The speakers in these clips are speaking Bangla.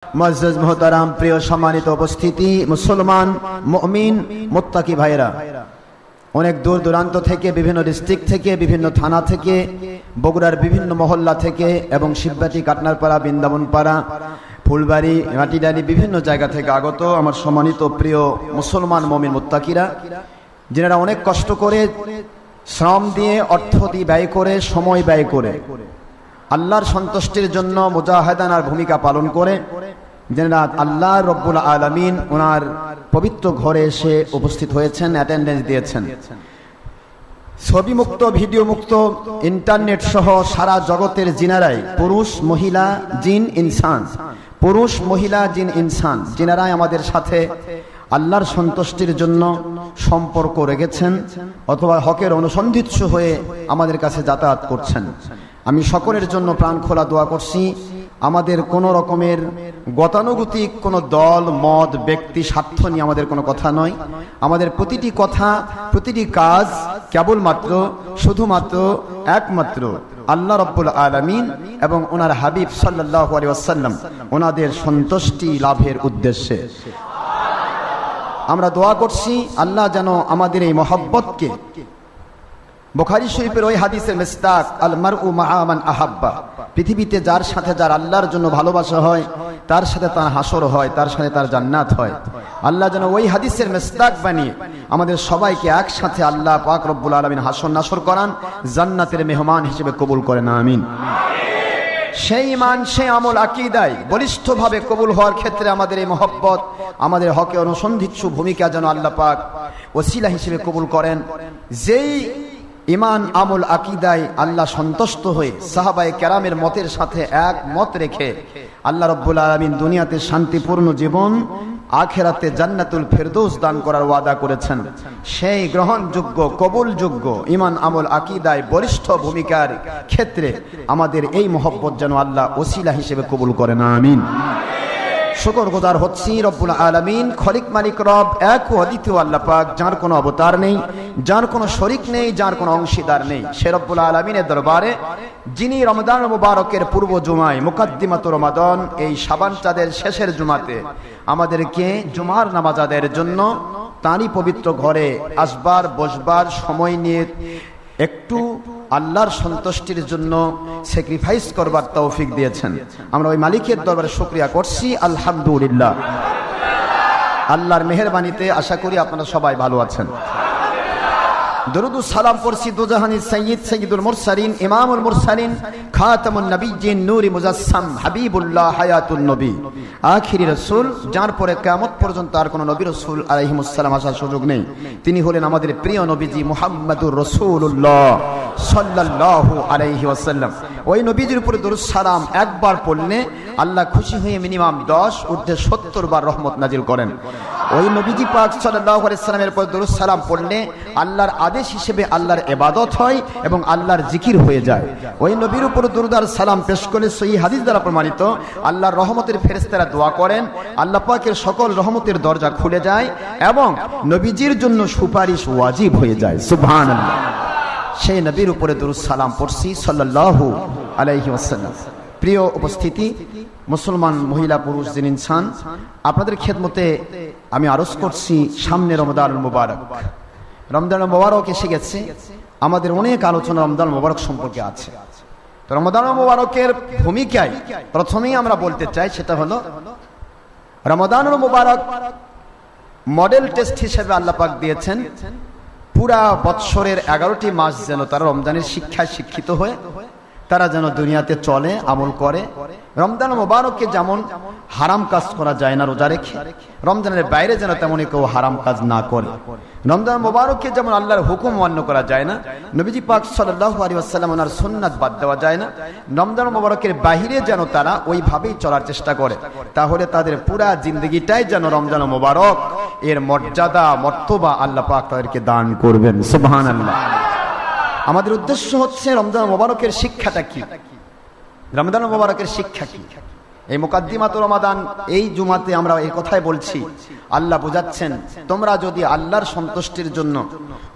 মুআজ্জাজ মুহতারাম, প্রিয় সম্মানিত উপস্থিতি, মুসলমান মুমিন মুত্তাকি ভাইরা, অনেক দূর দূরান্ত থেকে, বিভিন্ন ডিস্ট্রিক্ট থেকে, বিভিন্ন থানা থেকে, বগুড়ার বিভিন্ন মহল্লা থেকে এবং শিববাটি, কাটনারপাড়া, বৃন্দাবনপাড়া, ফুলবাড়ি, মাটিডালি, বিভিন্ন জায়গা থেকে আগত আমার সম্মানিত প্রিয় মুসলমান মুমিন মুত্তাকিরা, যারা অনেক কষ্ট করে, শ্রম দিয়ে, অর্থ দিয়ে ব্যয় করে, সময় ব্যয় করে আল্লাহর সন্তুষ্টির জন্য মুজাহাদানার ভূমিকা পালন করে, যারা আল্লাহ রব্বুল আলামিন ওনার পবিত্র ঘরে এসে উপস্থিত হয়েছেন, অ্যাটেন্ডেন্স দিয়েছেন। ছবি মুক্ত, ভিডিও মুক্ত, ইন্টারনেট সহ সারা জগতের জিনারাই, পুরুষ মহিলা জিন ইনসান, পুরুষ মহিলা জিন ইনসান, জিনারাই আমাদের সাথে আল্লাহর সন্তুষ্টির জন্য সম্পর্ক রেখেছেন অথবা হকের অনুসন্ধিৎসু হয়ে আমাদের কাছে যাতায়াত করছেন। আমি সকলের জন্য প্রাণ খোলা দোয়া করছি। আমাদের কোনো রকমের গতানুগতিক কোনো দল, মত, ব্যক্তি, স্বার্থ নিয়ে আমাদের কোনো কথা নয়। আমাদের প্রতিটি কথা, প্রতিটি কাজ কেবলমাত্র, শুধুমাত্র, একমাত্র আল্লাহ রাব্বুল আলামিন এবং ওনার হাবিব সাল্লাল্লাহু আলাইহি ওয়াসাল্লাম ওনাদের সন্তুষ্টি লাভের উদ্দেশ্যে আমরা দোয়া করছি। আল্লাহ যেন আমাদের এই মহব্বতকে, বুখারী শরীফের ওই হাদিসের মিসদাক, আল মারউ মাআ মান আহাব্বা, পৃথিবীতে যার সাথে যার আল্লাহর জন্য ভালোবাসা হয়, তার সাথে তার হাসর হয়, তার সাথে তার জান্নাত হয়। আল্লাহ যেন ওই হাদিসের মিসদাক বানিয়ে আমাদের সবাইকে একসাথে আল্লাহ পাক রব্বুল আলামিন হাসর নাসর করান, জান্নাতের মেহমান হিসেবে কবুল করেন, আমিন। সেই ঈমান, সেই আমল, আকীদায় বলিষ্ঠভাবে কবুল হওয়ার ক্ষেত্রে আমাদের এই মহব্বত, আমাদের হকে অনুসন্ধিৎসু ভূমিকা যেন আল্লাহ পাক ওসিলা হিসেবে কবুল করেন। যেই ঈমান, আমল, আকীদায় আল্লাহ সন্তুষ্ট হয়ে সাহাবায়ে কেরামের মতের সাথে এক মত রেখে আল্লাহ রাব্বুল আলামিন দুনিয়াতে শান্তিপূর্ণ জীবন, আখিরাতে জান্নাতুল ফেরদৌস দান করার ওয়াদা করেছেন, সেই গ্রহণযোগ্য, কবুলযোগ্য ঈমান, আমল, আকীদায় বলিষ্ঠ ভূমিকার ক্ষেত্রে আমাদের এই মহব্বত যেন আল্লাহ ওসিলা হিসেবে কবুল করেন, আমিন। শুকরগুজার হচ্ছি রব্বুল আলামিন, খলিক মালিক রব এক ও অদ্বিতীয় আল্লাহ পাক, যার কোনো অবতার নেই, যার কোনো শরিক নেই, যার কোনো অংশীদার নেই, সে রব্বুল আলামিনের দরবারে যিনি রমজান মুবারকের পূর্ব জুমায়, মুকাদ্দিমাত রমাদান, এই শাবান চাঁদের শেষের জুমাতে আমাদেরকে জুমার নামাজ আদায়ের জন্য তারই পবিত্র ঘরে আসবার, বসবার, সময় নিয়ে একটু আল্লাহর সন্তুষ্টির জন্য স্যাক্রিফাইস করবার তৌফিক দিয়েছেন। আমরা ওই মালিকের দরবারে শুকরিয়া করছি, আলহামদুলিল্লাহ। আল্লাহর মেহেরবানিতে আশা করি আপনারা সবাই ভালো আছেন। দরুদ ও সালাম পড়ছি দুজাহানের সাইয়্যিদ, সাইয়্যিদুল মুরসালিন, ইমামুল মুরসালিন, খাতামুন নবিয়্যিন, নূরে মুজাসসাম, হাবিবুল্লাহ, হায়াতুন নবী, আখিরি রাসূল, যার পরে কিয়ামত পর্যন্ত আর কোনো নবী রাসূল আলাইহিমুস সালাম আসার সুযোগ নেই। তিনি হলেন আমাদের প্রিয় নবীজি মুহাম্মদুর রাসূলুল্লাহ সাল্লাল্লাহু আলাইহি ওয়াসাল্লাম। ওই নবীজির উপরে দরুদ সালাম একবার পড়লে আল্লাহ খুশি হয়ে মিনিমাম 10 ঊর্ধ্বে 70 বার রহমত নাজিল করেন। ওই নবীজি পাক সাল্লাল্লাহু আলাইহি ওয়াসাল্লামের উপর দরুদ সালাম পড়লে আল্লাহর আদেশ হিসেবে আল্লাহর ইবাদত হয় এবং আল্লাহর জিকির হয়ে যায়। ওই নবীর উপর দরুদ আর সালাম পেশ করলে সহিহ হাদিস দ্বারা প্রমাণিত আল্লাহর রহমতের ফেরেশতারা দোয়া করেন, আল্লাহ পাকের সকল রহমতের দরজা খুলে যায় এবং নবীজির জন্য সুপারিশ ওয়াজিব হয়ে যায়। সুবহানাল্লাহ। সেই নবীর উপরে দরুদ সালাম পড়ছি সাল্লাল্লাহু আলাইহি ওয়াসাল্লাম। প্রিয় উপস্থিতি, মুসলমান মহিলা, পুরুষ, জিন ইনসান, আপনাদের খেদমতে আমি আরজ করছি, সামনে রমজানুল মুবারক। রমজানুল মুবারক এসে গেছে। আমাদের অনেক আলোচনা রমজানুল মুবারক সম্পর্কে আছে। তো রমজানুল মুবারকের ভূমিকায় প্রথমেই আমরা বলতে চাই, সেটা হলো রমজানুল মুবারক মডেল টেস্ট হিসেবে আল্লাহ পাক দিয়েছেন পুরা বৎসরের 11টি মাস যেন তারা রমজানের শিক্ষায় শিক্ষিত হয়ে তারা যেন দুনিয়াতে চলে, আমল করে। রমজান মুবারককে যেমন হারাম কাজ করা যায় না রোজা রেখে, রমজানের বাইরে যেন তেমনই কেউ হারাম কাজ না করে। রমজান মুবারককে যেমন আল্লাহর হুকুম মান্য করা যায় না, নবীজি পাক সাল্লাল্লাহু আলাইহি ওয়াসাল্লাম ওনার সুন্নাত বাদ দেওয়া যায় না, রমজান মুবারকের বাইরে যেন তারা ওইভাবেই চলার চেষ্টা করে। তাহলে তাদের পুরা জিন্দগিটাই যেন রমজান মুবারক এর মর্যাদা, মর্তবা আল্লাহ পাক তাদেরকে দান করবেন। সুবহানাল্লাহ। আমাদের উদ্দেশ্য হচ্ছে রমজান মুবারকের শিক্ষাটা কি, রমজান মুবারকের শিক্ষা কি। এই মুকাদ্দিমাত রমাদান, এই জুমাতে আমরা এই কথাই বলছি। আল্লাহ বোঝাচ্ছেন, তোমরা যদি আল্লাহর সন্তুষ্টির জন্য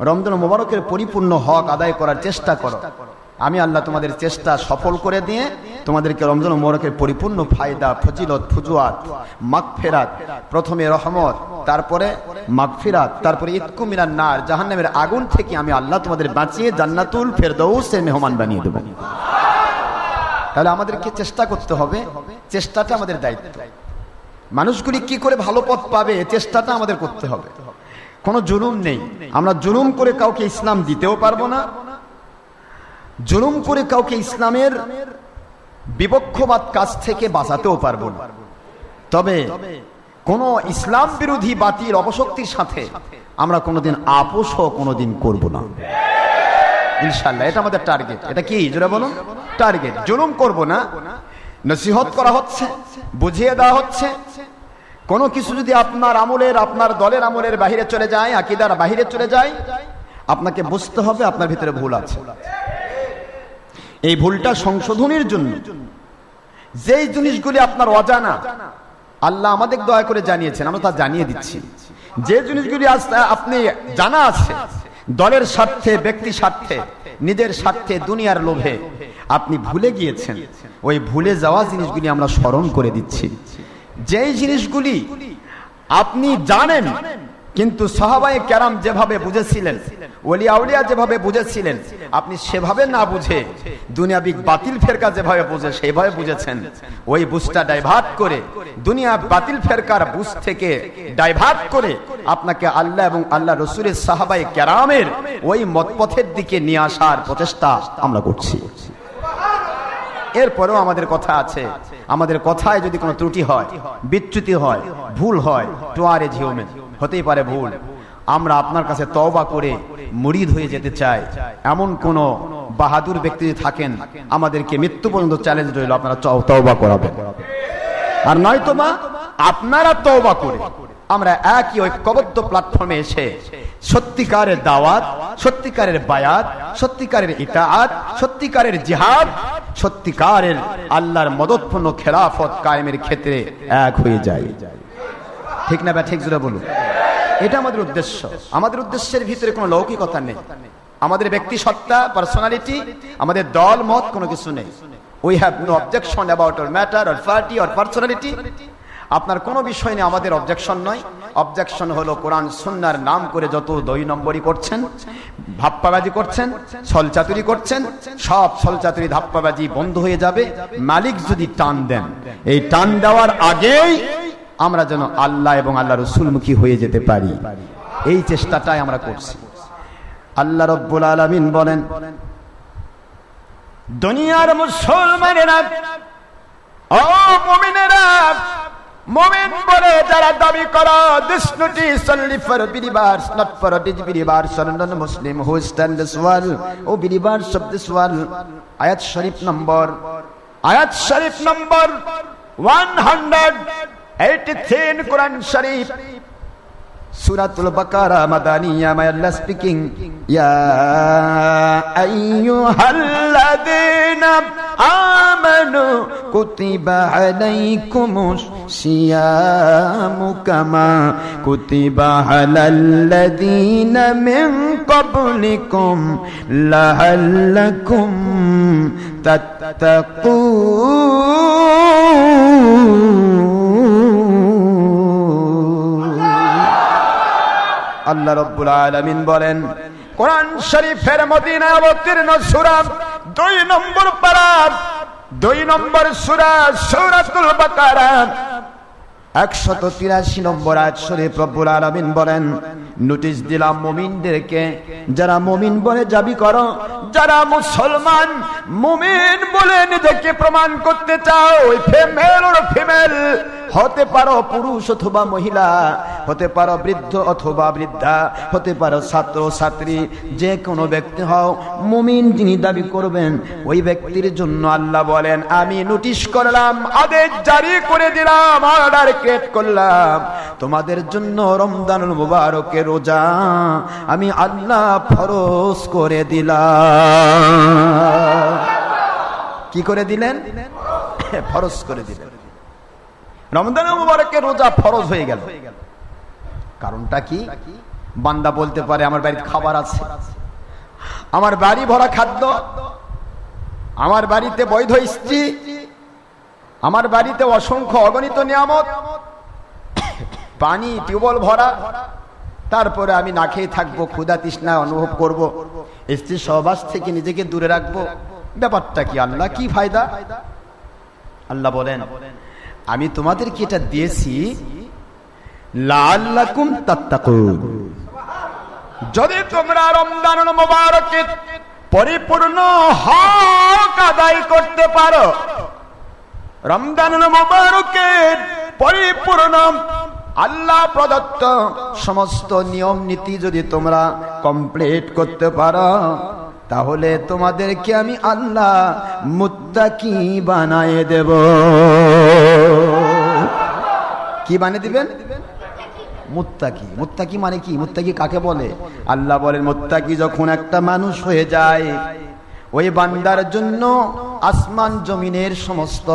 রমজান মুবারকের পরিপূর্ণ হক আদায় করার চেষ্টা করো, আমি আল্লাহ তোমাদের চেষ্টা সফল করে দিয়ে তোমাদেরকে রমজান মুবারকের পরিপূর্ণ ফায়দা, ফজিলত, ফুজুয়াত, মাগফিরাত, প্রথমে রহমত, তারপরে মাগফিরাত, তারপরে ইতকু মিনান নার, জাহান্নামের আগুন থেকে আমি আল্লাহ তোমাদের বাঁচিয়ে জান্নাতুল ফেরদৌসের মেহমান বানিয়ে দেব। তাহলে আমাদেরকে চেষ্টা করতে হবে, চেষ্টাটা আমাদের দায়িত্ব। মানুষগুলি কি করে ভালো পথ পাবে, চেষ্টাটা আমাদের করতে হবে। কোনো জুলুম নেই, আমরা জুলুম করে কাউকে ইসলাম দিতেও পারবো না, জুলুম করে কাউকে ইসলামের বিপক্ষবাদ কাজ থেকে বাঁচাতেও পারবো না। তবে কোন ইসলাম বিরোধী বাতিল অপশক্তির সাথে আমরা কোনোদিন আপোষও কোনোদিন করব না ইনশাআল্লাহ। এটা আমাদের টার্গেট। এটা কি জোরে বলুন? টার্গেট। জুলুম করব না। নসিহত করা হচ্ছে, বুঝিয়ে দেওয়া হচ্ছে। কোনো কিছু যদি আপনার আমলের, আপনার দলের আমলের বাহিরে চলে যায়, আকীদার বাহিরে চলে যায়, আপনাকে বুঝতে হবে আপনার ভিতরে ভুল আছে। এই ভুলটা সংশোধনের জন্য যেই জিনিসগুলি আপনার অজানা, আল্লাহ আমাদের দয়া করে জানিয়েছেন, আমরা তা জানিয়ে দিচ্ছি। যে জিনিসগুলি আপনি জানা আছে, দলের স্বার্থে, ব্যক্তি স্বার্থে, নিজের স্বার্থে, দুনিয়ার লোভে আপনি ভুলে গিয়েছেন, ওই ভুলে যাওয়া জিনিসগুলি আমরা স্মরণ করে দিচ্ছি। যেই জিনিসগুলি আপনি জানেন কিন্তু সাহাবায়ে কেরাম যেভাবে বুঝেছিলেন, ওলি আউলিয়া যেভাবে বুঝেছিলেন, আপনি সেভাবে না বুঝে দুনিয়াবি বাতিল ফেরকা যেভাবে বুঝে সেভাবে বুঝেছেন, ওই বুঝটা ডাইভার্ট করে, দুনিয়া বাতিল ফেরকার বুঝ থেকে ডাইভার্ট করে আপনাকে আল্লাহ এবং আল্লাহ রসুলের সাহাবায়ে কেরামের ওই মতপথের দিকে নিয়ে আসার প্রচেষ্টা আমরা করছি। এরপরেও আমাদের কথা আছে, আমাদের কথায় যদি কোনো ত্রুটি হয়, বিচ্যুতি হয়, ভুল হয়, টোয়ারে ঝিওমেন, হতেই পারে ভুল। আমরা আপনার কাছে তওবা করে মুরিদ হয়ে যেতে চাই। এমন কোন বাহাদুর ব্যক্তি যদি থাকেন, আমাদেরকে মৃত্যু পর্যন্ত চ্যালেঞ্জ রইল, আপনারা তওবা করাবেন। আর নয়তোবা আপনারা তওবা করে আমরা একই ঐক্যবদ্ধ প্ল্যাটফর্মে এসে সত্যিকারের দাওয়াত, সত্যিকারের বায়াত, সত্যিকারের ইতাআত, সত্যিকারের জিহাদ, সত্যিকারের আল্লাহর মদতপূর্ণ খেলাফত কায়েমের ক্ষেত্রে এক হয়ে যায়। ঠিক না? ঠিক জোরে বলুন। এটা আমাদের উদ্দেশ্য। আমাদের উদ্দেশ্যের ভিতরে কোনো লৌকিকতা নেই, আমাদের ব্যক্তি সত্তা, পার্সোনালিটি, আমাদের দল মত কোনো কিছু নেই। We have no objection about our matter or party or personality. আপনার কোনো বিষয় নিয়ে আমাদের অবজেকশন নয়। অবজেকশন হলো কোরআন সুন্নাহর নাম করে যত 2 নম্বরই করছেন, ধাপ্পাবাজি করছেন, ছলচাতুরি করছেন, সব ছলচাতুরি ধাপ্পাবাজি বন্ধ হয়ে যাবে মালিক যদি টান দেন। এই টান দেওয়ার আগেই আমরা যেন আল্লাহ এবং আল্লাহ রাসূলমুখী হয়ে যেতে পারি, এই চেষ্টাটাই আমরা করছি। আল্লাহ রাব্বুল আলামিন বলেন, দুনিয়ার মুসলমানেরা, ও মুমিনেরা, মুমিন বলে যারা দাবি করো, this notice only for believers, not for disbelievers or non-Muslim who stand this world, O believers of this world. Ayat Sharif number 183 Quran Sharif, Suratul Baqarah, Madaniyya, may Allah speaking. Ya ayyuhalladhina amanu kutiba alaykumus siyamu kama kutiba alal ladhina min qablikum la'allakum tattaqun. আল্লাহ রাব্বুল আলামিন বলেন, কোরআন শরীফের মদিনায় অবতীর্ণ সূরা 2 নম্বর পারা, 2 নম্বর সূরা, সূরাতুল বাকারা, 183 নম্বর আয়াত শরীফ রব্বুল আলামিন বলেন, নোটিশ দিলাম মুমিনদেরকে, যারা মুমিন বলে দাবি করো, যারা মুসলমান মুমিন বলে নিজেকে প্রমাণ করতে চাও, ফিমেল অর ফিমেল হতে পারো, পুরুষ অথবা মহিলা হতে পারো, বৃদ্ধ অথবা বৃদ্ধা হতে পারো, ছাত্র ছাত্রী, যে কোনো ব্যক্তি হও, মুমিন যিনি দাবি করবেন ওই ব্যক্তির জন্য আল্লাহ বলেন, আমি নোটিশ করলাম, আদেশ জারি করে দিলাম, অর্ডার ক্রিয়েট করলাম, তোমাদের জন্য রমজানুল মুবারকের রোজা আমি আল্লাহ ফরজ করে দিলাম। কি করে দিলেন? ফরজ করে দিলেন। রমজানুল মুবারকের রোজা ফরজ হয়ে গেল। কারণটা কি? বান্দা বলতে পারে, আমার বাড়িতে খাবার আছে, আমার বাড়ি ভরা খাদ্য, আমার বাড়িতে বৈধ স্ত্রী, আমার বাড়িতে অসংখ্য অগণিত নিয়ামত, পানি টিউবওয়েল ভরা, তারপরে আমি না খেয়ে থাকবো, ক্ষুধা তৃষ্ণা অনুভব করব, স্ত্রীর সহবাস থেকে নিজেকে দূরে রাখবো, ব্যাপারটা কি আল্লাহ? কি ফায়দা? আল্লাহ বলেন, আমি তোমাদেরকে এটা দিয়েছি লাআল্লাকুম তাত্তাকুন, যদি তোমরা রমজানুল মুবারকের পরিপূর্ণ হক আদায় করতে পারো, রমজানুল মুবারকের পরিপূর্ণ আল্লাহ প্রদত্ত সমস্ত নিয়ম নীতি যদি তোমরা কমপ্লিট করতে পারো, তাহলে তোমাদেরকে আমি আল্লাহ মুত্তাকি বানায়ে দেব। কি বানিয়ে দিবেন? মুত্তাকি। মুত্তাকি মানে কি? মুত্তাকি কাকে বলে? আল্লাহ বলেন, মুত্তাকি যখন একটা মানুষ হয়ে যায়, ওই বান্দার জন্য আসমান জমিনের সমস্ত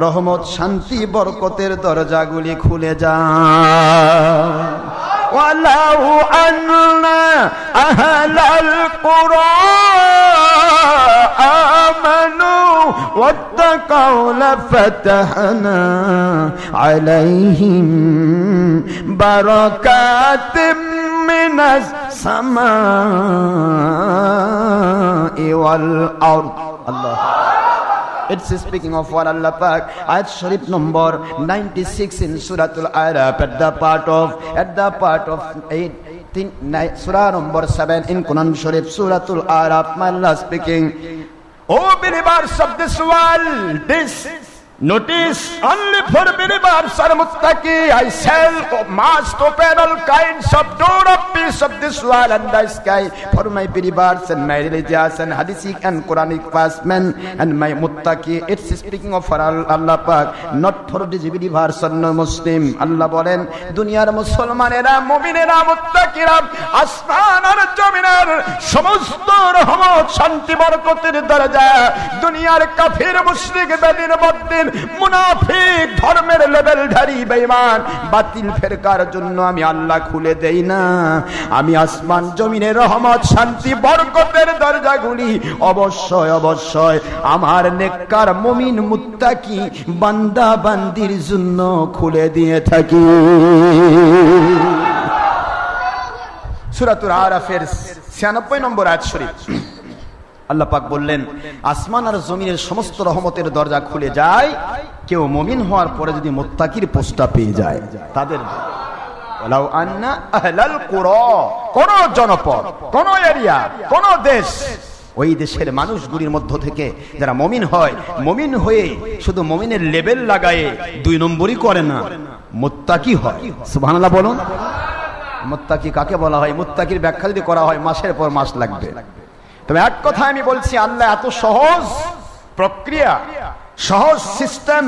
রহমত, শান্তি, বরকতের দরজাগুলি খুলে যায়। ওয়ালাউ আন্না আহলাল কুরআ আমানু ওয়াত্তাকাউ লাফাতাহনা আলাইহিম বারাকাতিম মিনাস সামাই ওয়াল আরদ। আল্লাহ, it's speaking of what Allah Pak, ayat sharif number 96 in Suratul Araf, at the part of 8 surah number 7 in Quran Sharif, Suratul Araf. My Allah speaking, oh believers of this world, this notice only for believers are muttaqi. I shall must open all kinds of door of peace of this world and the sky for my believers and my religious and hadithic and Quranic fast men and my muttaqi. It's speaking of for Allah Pak, not for the believers or no Muslim. Allah bolen, দুনিয়ার মুসলমানেরা, মুমিনেরা, মুত্তাকিরা আসমান আর জমিনের সমস্ত রহমত, শান্তি, বরকতের দরজা দুনিয়ার কাফির, মুশরিক, বেদিন, বদ্দিন, মুনাফিক, ধর্মের লেভেলধারী, বেঈমান, বাতিল ফেরকার জন্য আমি আল্লাহ খুলে দেই না। আমি আসমান জমিনের রহমত, শান্তি, বরকতের দরজাগুলি অবশ্যই অবশ্যই আমার নেককার মুমিন মুত্তাকি বান্দা বান্দির জন্য খুলে দিয়ে থাকি। সূরাতুল আরাফের 96 নম্বর আয়াত শরীফ আল্লাহ পাক বললেন, আসমান আর জমিনের সমস্ত রহমতের দরজা খুলে যায় কেউ মুমিন হওয়ার পরে যদি মুত্তাকির পোস্টটা পেয়ে যায় তাদের। ওয়ালাউ আন্না আহলাল কুরা, কোন জনপদ, কোন এরিয়া, কোন দেশ, ওই দেশের মানুষগুলির মধ্য থেকে যারা মুমিন হয়, মুমিন হয়ে শুধু মুমিনের লেবেল লাগায়ে 2 নম্বরই করে না, মুত্তাকি হয়। সুবহানাল্লাহ বলুন। মুত্তাকি কাকে বলা হয়? মুত্তাকির ব্যাখ্যা যদি করা হয় মাসের পর মাস লাগবে। তবে এক কথা আমি বলছি, আল্লাহ এত সহজ প্রক্রিয়া, সহজ সিস্টেম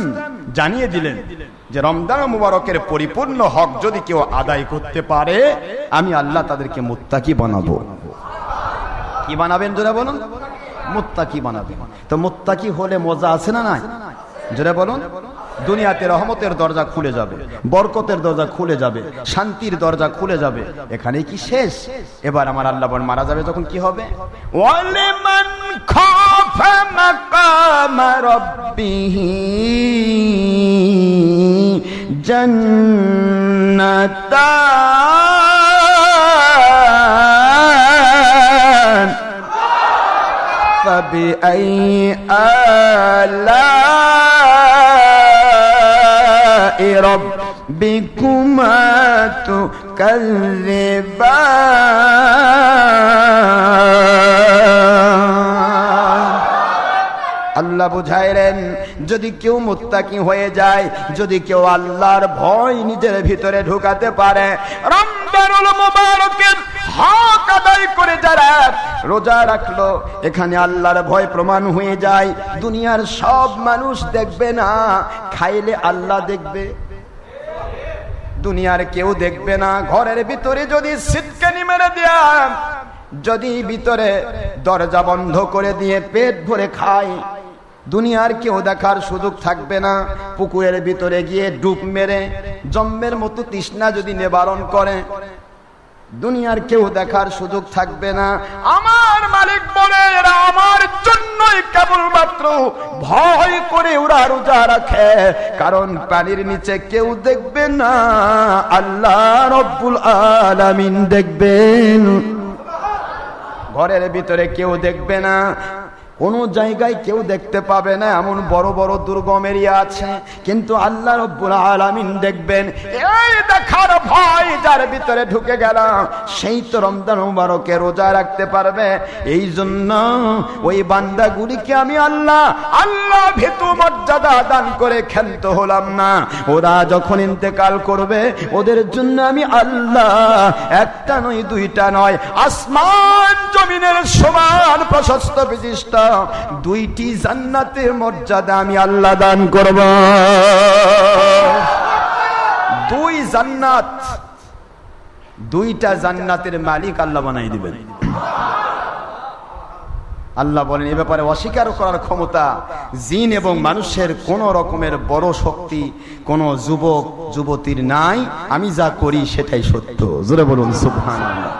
জানিয়ে দিলেন যে রমজান মুবারকের পরিপূর্ণ হক যদি কেউ আদায় করতে পারে, আমি আল্লাহ তাদেরকে মুত্তাকি বানাবো। কি বানাবেন জোরে বলুন? মুত্তাকি বানাবেন। তো মুত্তাকি হলে মজা আছে না নাই? জোরে বলুন। দুনিয়াতে রহমতের দরজা খুলে যাবে, বরকতের দরজা খুলে যাবে, শান্তির দরজা খুলে যাবে। এখানে কি শেষ? এবার আমার আল্লাহ বলেন, মারা যাবে যখন কি হবে? ওয়ালিমান খাফা মাকাম রাব্বিহি জান্নাতান ফাবিআই আলা'i রাব্বিকুমা তুকাজ্জিবান। আল্লাহ বুঝাইলেন, যদি কেউ মুত্তাকি হয়ে যায়, যদি কেউ আল্লাহর ভয় নিজের ভিতরে ঢুকাতে পারে, রমজানুল মুবারকের হক আদায় করে যারা রোজা রাখলো, এখানে আল্লাহর ভয় প্রমাণ হয়ে যায়, দুনিয়ার সব মানুষ দেখবে না, খাইলে আল্লাহ দেখবে, দুনিয়ার কেউ দেখবে না। ঘরের ভিতরে যদি সিটকানি মেরে দেয়া, যদি ভিতরে দরজা বন্ধ করে দিয়ে পেট ভরে খায়, দুনিয়ার কেউ দেখার সুযোগ থাকবে না। পুকুরের ভিতরে গিয়ে ডুব মেরে জম্মের মতো তৃষ্ণা যদি নিবারণ করে, দুনিয়ার কেউ দেখার সুযোগ থাকবে না। আমার মালিক বলে এরা আমার জন্যই কেবলমাত্র ভয় করে ওরা রোজা রাখে, কারণ পানির নিচে কেউ দেখবে না, আল্লাহ রব্বুল আলামিন দেখবেন। ঘরের ভিতরে কেউ দেখবে না, কোন জায়গায় কেউ দেখতে পাবে না, এমন বড় বড় দুর্গম এরিয়া আছে, কিন্তু আল্লাহ রব্বুল আলামিন দেখবেন। এই দেখার ভয় যার ভিতরে ঢুকে গেল, সেই তো রমজান মুবারকে রোজা রাখতে পারবে। এই জন্য ওই বান্দাগুলিকে আমি আল্লাহ ভীতু মর্যাদা দান করে ক্ষান্ত হলাম না। ওরা যখন ইন্তেকাল করবে, ওদের জন্য আমি আল্লাহ একটা নয়, দুইটা নয়, আসমান জমিনের সমান প্রশস্ত বিশিষ্ট দুইটি জান্নাতের মর্যাদা আমি আল্লাহ দান করব। দুই জান্নাত, দুইটা জান্নাতের মালিক আল্লাহ বানাই দিবেন। আল্লাহ বলেন, এ ব্যাপারে অস্বীকার করার ক্ষমতা জিন এবং মানুষের কোন রকমের বড় শক্তি কোন যুবক যুবতীর নাই। আমি যা করি সেটাই সত্য। জোরে বলুন সুবহানাল্লাহ।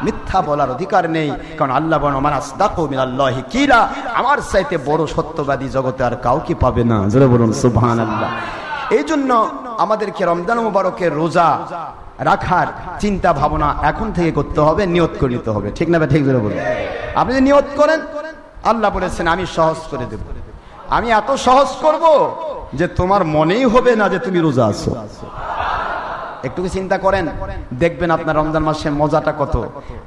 মিথ্যা বলার অধিকার নেই, কারণ আল্লাহ বলেন, মান আসদাকু মিনাল্লাহি কিলা, আমার চাইতে বড় সত্যবাদী জগতে আর কাউকে পাবে না। জোরে বলুন সুবহানাল্লাহ। এই জন্য আমাদেরকে রমজান মুবারকের রোজা রাখার চিন্তা ভাবনা এখন থেকে করতে হবে, নিয়ত করে নিতে হবে। ঠিক না? ঠিক জোরে বলুন। আপনি যদি নিয়ত করেন, আল্লাহ বলেছেন আমি সহজ করে দেব, আমি এত সহজ করব যে তোমার মনেই হবে না যে তুমি রোজা আছো। একটু চিন্তা করেন, দেখবেন আপনার রমজান মাসে মজাটা কত।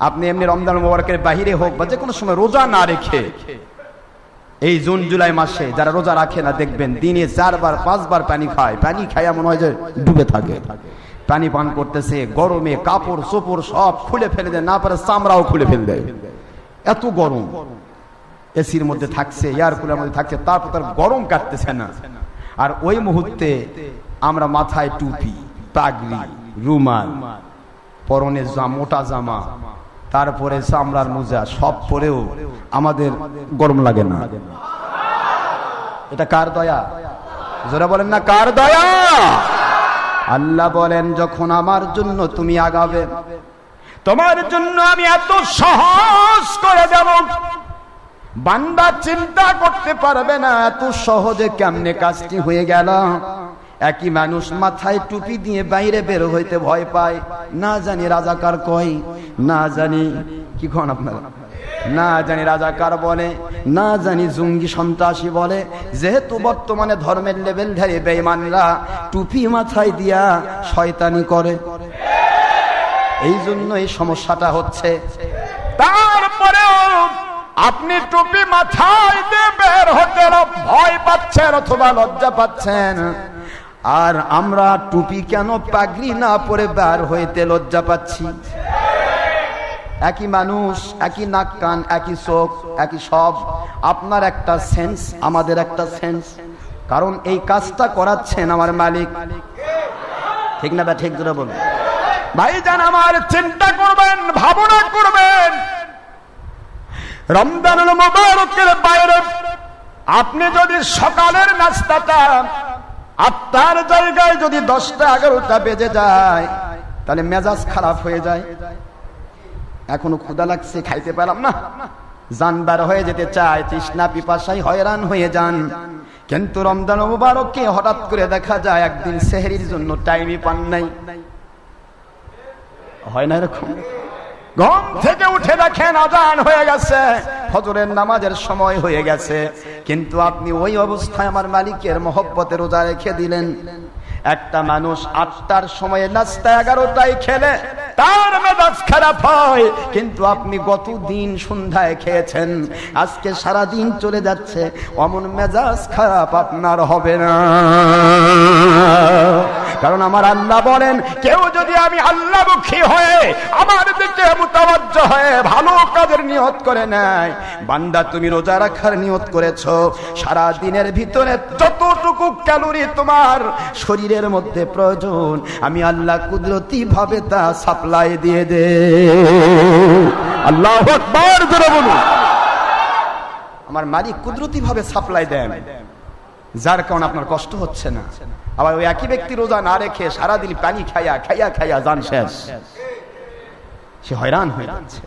আপনি এমনি রমজান মুবারকের বাহিরে হোক বা যে কোনো সময় রোজা না রেখে, এই জুন জুলাই মাসে যারা রোজা রাখে না, দেখবেন দিনে 4 বার 5 বার পানি খায়। পানি খায় এমন হয় যে ডুবে থাকে, পানি পান করতেছে, গরমে কাপড় চোপড় সব খুলে ফেলে দেয়, না পারে চামড়াও খুলে ফেলে দেয়, এত গরম। এসির মধ্যে থাকছে, এয়ার কুলার মধ্যে থাকছে, তারপর তার গরম কাটতেছে না। আর ওই মুহূর্তে আমরা মাথায় টুপি, পাগড়ি, রুমাল, পরনে মোটা জামা, তারপরে চামড়ার মোজা সব পরেও আমাদের গরম লাগে না। এটা কার দয়া? যারা বলেন না কার দয়া? আল্লাহ বলেন, যখন আমার জন্য তুমি আগাবে, তোমার জন্য আমি এত সহজ করে দেব, বান্দা চিন্তা করতে পারবে না এত সহজে কেমনে কাজটি হয়ে গেল। একই মানুষ মাথায় টুপি দিয়ে বাইরে বের হইতে ভয় পায়, না জানি রাজাকার কয়, না জানি কি কোন আপনারা, না জানি রাজাকার বলে, না জানি জঙ্গি সন্ত্রাসী বলে। যেহেতু বর্তমানে ধর্মের লেভেল ধরে বেঈমানরা টুপি মাথায় দিয়া শয়তানি করে, এই জন্য এই সমস্যাটা হচ্ছে। তারপরেও আপনি টুপি মাথায় দিয়ে বের হতে ভয় পাচ্ছেন অথবা লজ্জা পাচ্ছেন, আর আমরা টুপি কেন পাগড়ি না পরে বের হইতে লজ্জা পাচ্ছি। একই মানুষ, একই নাক কান, একই চোখ, একই সব। আপনার একটা সেন্স, আমাদের একটা সেন্স, কারণ এই কাজটা করাচ্ছেন আমার মালিক। ঠিক না? ঠিক জোরে বলুন ভাইজান। আমার চিন্তা করবেন, ভাবনা করবেন, রমজানুল মুবারকের বাইরে আপনি যদি সকালের নাস্তাটা 8টার জায়গায় যদি 10টা 11টা বেজে যায়, তাহলে মেজাজ খারাপ হয়ে যায়। এখনো ক্ষুধা লাগছে, খাইতে পারলাম না, জানবার হয়ে যেতে চায়, তৃষ্ণা পিপাসায় হয়রান হয়ে যান। কিন্তু রমজান মুবারকে হঠাৎ করে দেখা যায় একদিন সেহরির জন্য টাইমই পান নাই। হয় না এরকম? ঘুম থেকে উঠে দেখেন আজান হয়ে গেছে, ফজরের নামাজের সময় হয়ে গেছে, কিন্তু আপনি ওই অবস্থায় আমার মালিকের মহব্বতে রোজা রেখে দিলেন। একটা মানুষ 8টার সময় নাস্তা 11টায় খেলে তার মেজাজ খারাপ হয়, কিন্তু আপনি গত দিন সন্ধ্যায় খেয়েছেন, আজকে সারা দিন চলে যাচ্ছে, অমন মেজাজ খারাপ আপনার হবে না। কারণ আমার আল্লাহ বলেন, কেউ যদি আমি আল্লাহমুখী হয়ে আমার দিকে মুতাওয়াজ্জহ হয়ে ভালো কাজের নিয়ত করে নেয়, বান্দা তুমি রোজা রাখার নিয়ত করেছো, সারা দিনের ভিতরে যতটুকু ক্যালোরি তোমার শরীরের মধ্যে প্রয়োজন আমি আল্লাহ কুদরতি ভাবে তা সাপ্লাই দিয়ে দে। আল্লাহু আকবার জোরে বলুন। আমার মালিক কুদরতি ভাবে সাপ্লাই দেন, যার কারণে আপনার কষ্ট হচ্ছে না। আবার ওই একই ব্যক্তি রোজা না রেখে সারাদিন পানি খাইয়া খাইয়া খাইয়া জান শেষ, সে হয়রান হয়ে যাচ্ছে।